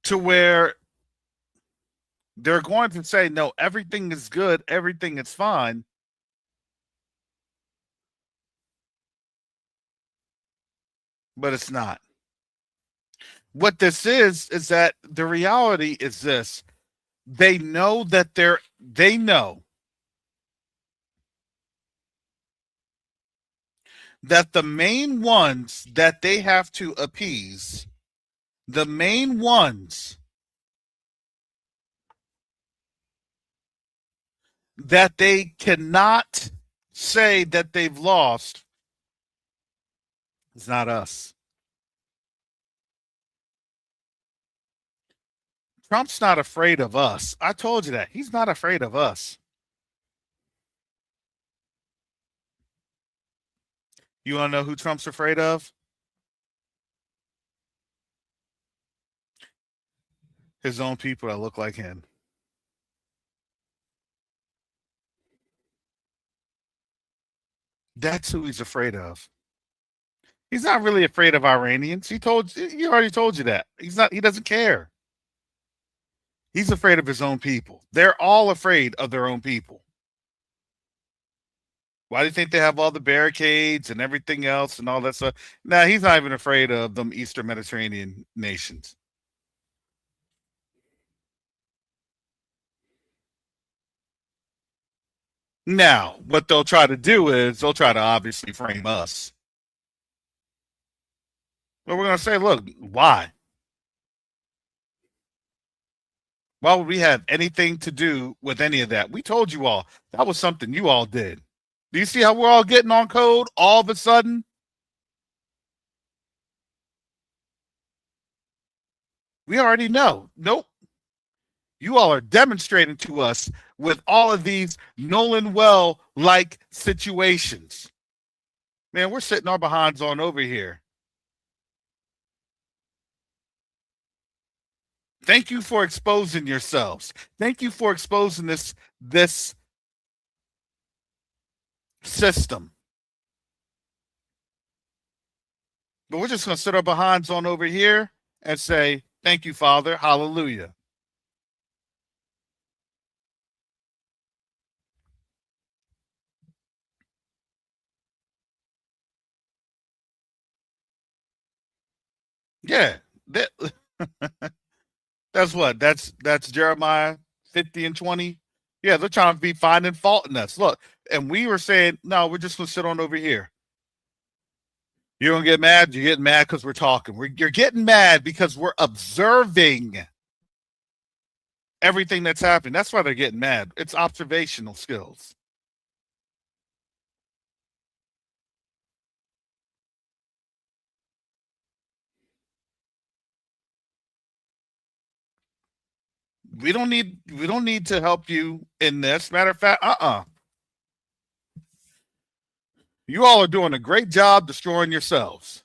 to where they're going to say, no, everything is good, everything is fine. But it's not. What this is that the reality is this. They know that they know that the main ones that they have to appease, the main ones that they cannot say that they've lost is not us. Trump's not afraid of us. I told you that. He's not afraid of us. You want to know who Trump's afraid of? His own people that look like him. That's who he's afraid of. He's not really afraid of Iranians. He already told you that. He doesn't care. He's afraid of his own people. They're all afraid of their own people. Why do you think they have all the barricades and everything else and all that stuff? Nah, he's not even afraid of them Eastern Mediterranean nations. Now, what they'll try to do is they'll try to obviously frame us. Well, we're going to say, look, why? Why would we have anything to do with any of that? We told you all that was something you all did. Do you see how we're all getting on code all of a sudden? We already know. Nope. You all are demonstrating to us with all of these Nolan Well like situations. Man, we're sitting our behinds on over here. Thank you for exposing yourselves. Thank you for exposing this system. But we're just going to sit our behinds on over here and say, thank you, Father. Hallelujah. Yeah. That, that's what? That's Jeremiah 50 and 20. Yeah, they're trying to be finding fault in us. Look, and we were saying, no, we're just going to sit on over here. You're going to get mad? You're getting mad because we're talking. You're getting mad because we're observing everything that's happening. That's why they're getting mad. It's observational skills. We don't need to help you in this. Matter of fact, you all are doing a great job destroying yourselves.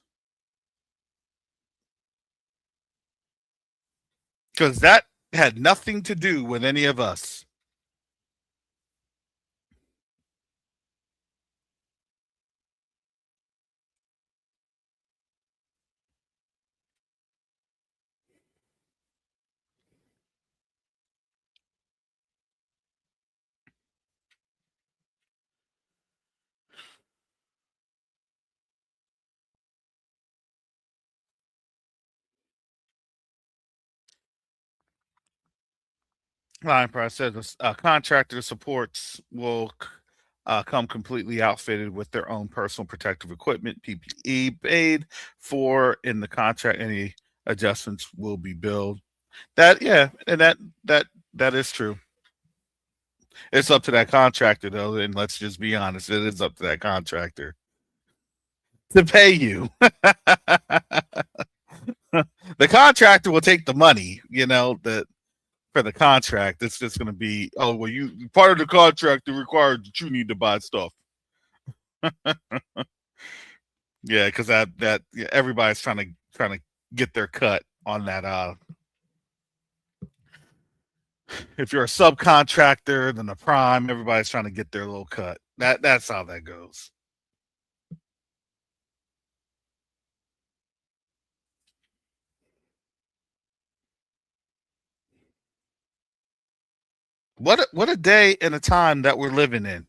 Because that had nothing to do with any of us. Line Price says contractor supports will come completely outfitted with their own personal protective equipment, PPE, paid for in the contract. Any adjustments will be billed. That yeah, and that is true. It's up to that contractor though, and let's just be honest, it is up to that contractor to pay you. The contractor will take the money, that for the contract. It's just going to be, oh well, you part of the contract that requires that you need to buy stuff. Yeah, because that yeah, everybody's trying to get their cut on that. If you're a subcontractor, then the prime, everybody's trying to get their little cut. That's how that goes. What a day and a time that we're living in.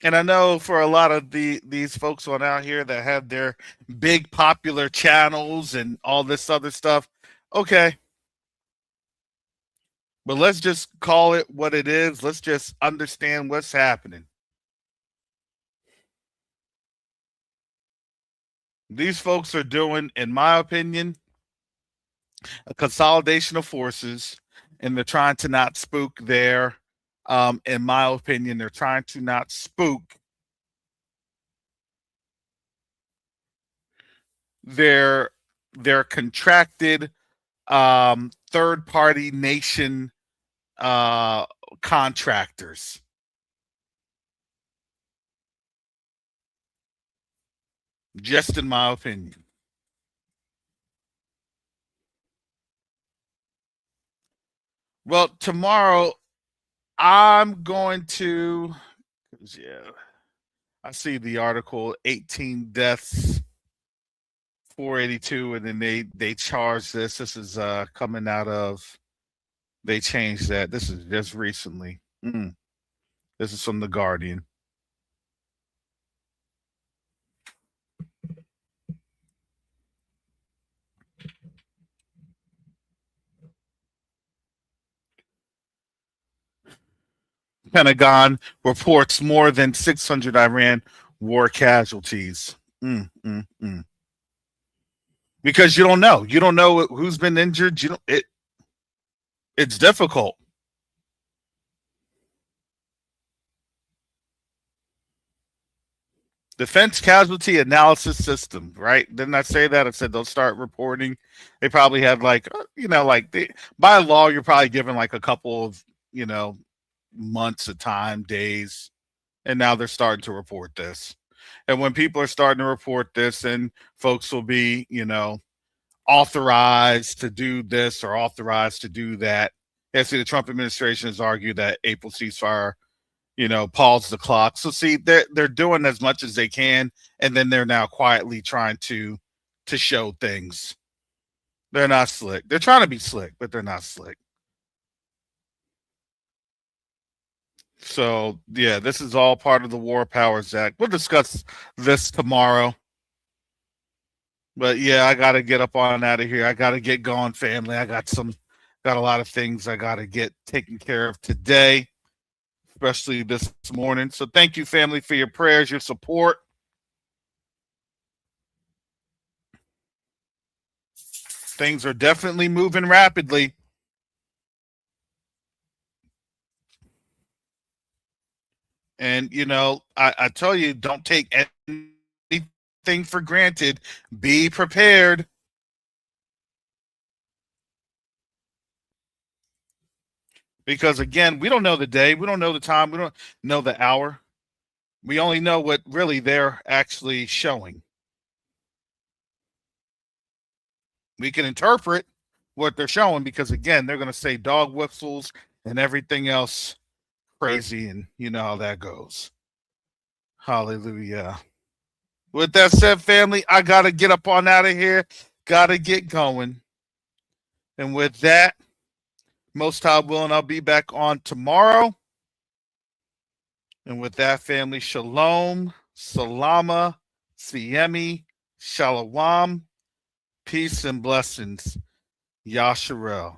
And I know for a lot of these folks on out here that have their big popular channels and all this other stuff, okay. But let's just call it what it is. Let's just understand what's happening. These folks are doing, in my opinion, a consolidation of forces, and they're trying to not spook their, in my opinion, they're trying to not spook their contracted third party nation contractors. Just in my opinion. Well, tomorrow I'm going to, yeah, I see the article 18 deaths, 482, and then they charge this. This is coming out of, they changed that. This is just recently. This is from The Guardian. Pentagon reports more than 600 Iran war casualties. Mm, mm, mm. Because you don't know. You don't know who's been injured. You don't. It's difficult. Defense casualty analysis system, right? Didn't I say that? I said they'll start reporting. They probably have like, by law, you're probably given like a couple of, months of time, days, and now they're starting to report this. And when people are starting to report this, and folks will be, authorized to do this or authorized to do that. See, the Trump administration has argued that April ceasefire, pause the clock. So see, they're doing as much as they can, and then they're now quietly trying to show things. They're not slick. They're trying to be slick, but they're not slick. So yeah, this is all part of the War Powers Act. We'll discuss this tomorrow. But yeah, I gotta get up on out of here. I gotta get going, family. I got a lot of things I gotta get taken care of today, especially this morning. So thank you, family, for your prayers, your support. Things are definitely moving rapidly. And I tell you, don't take anything for granted. Be prepared. Because again, we don't know the day, we don't know the time, we don't know the hour. We only know what really they're actually showing. We can interpret what they're showing because again, they're going to say dog whistles and everything else crazy, and you know how that goes. Hallelujah. With that said, family, I gotta get up on out of here. Gotta get going. And with that, most high willing, I'll be back on tomorrow. And with that, family, shalom, salama, siemi, shalom, peace and blessings. Yasharel.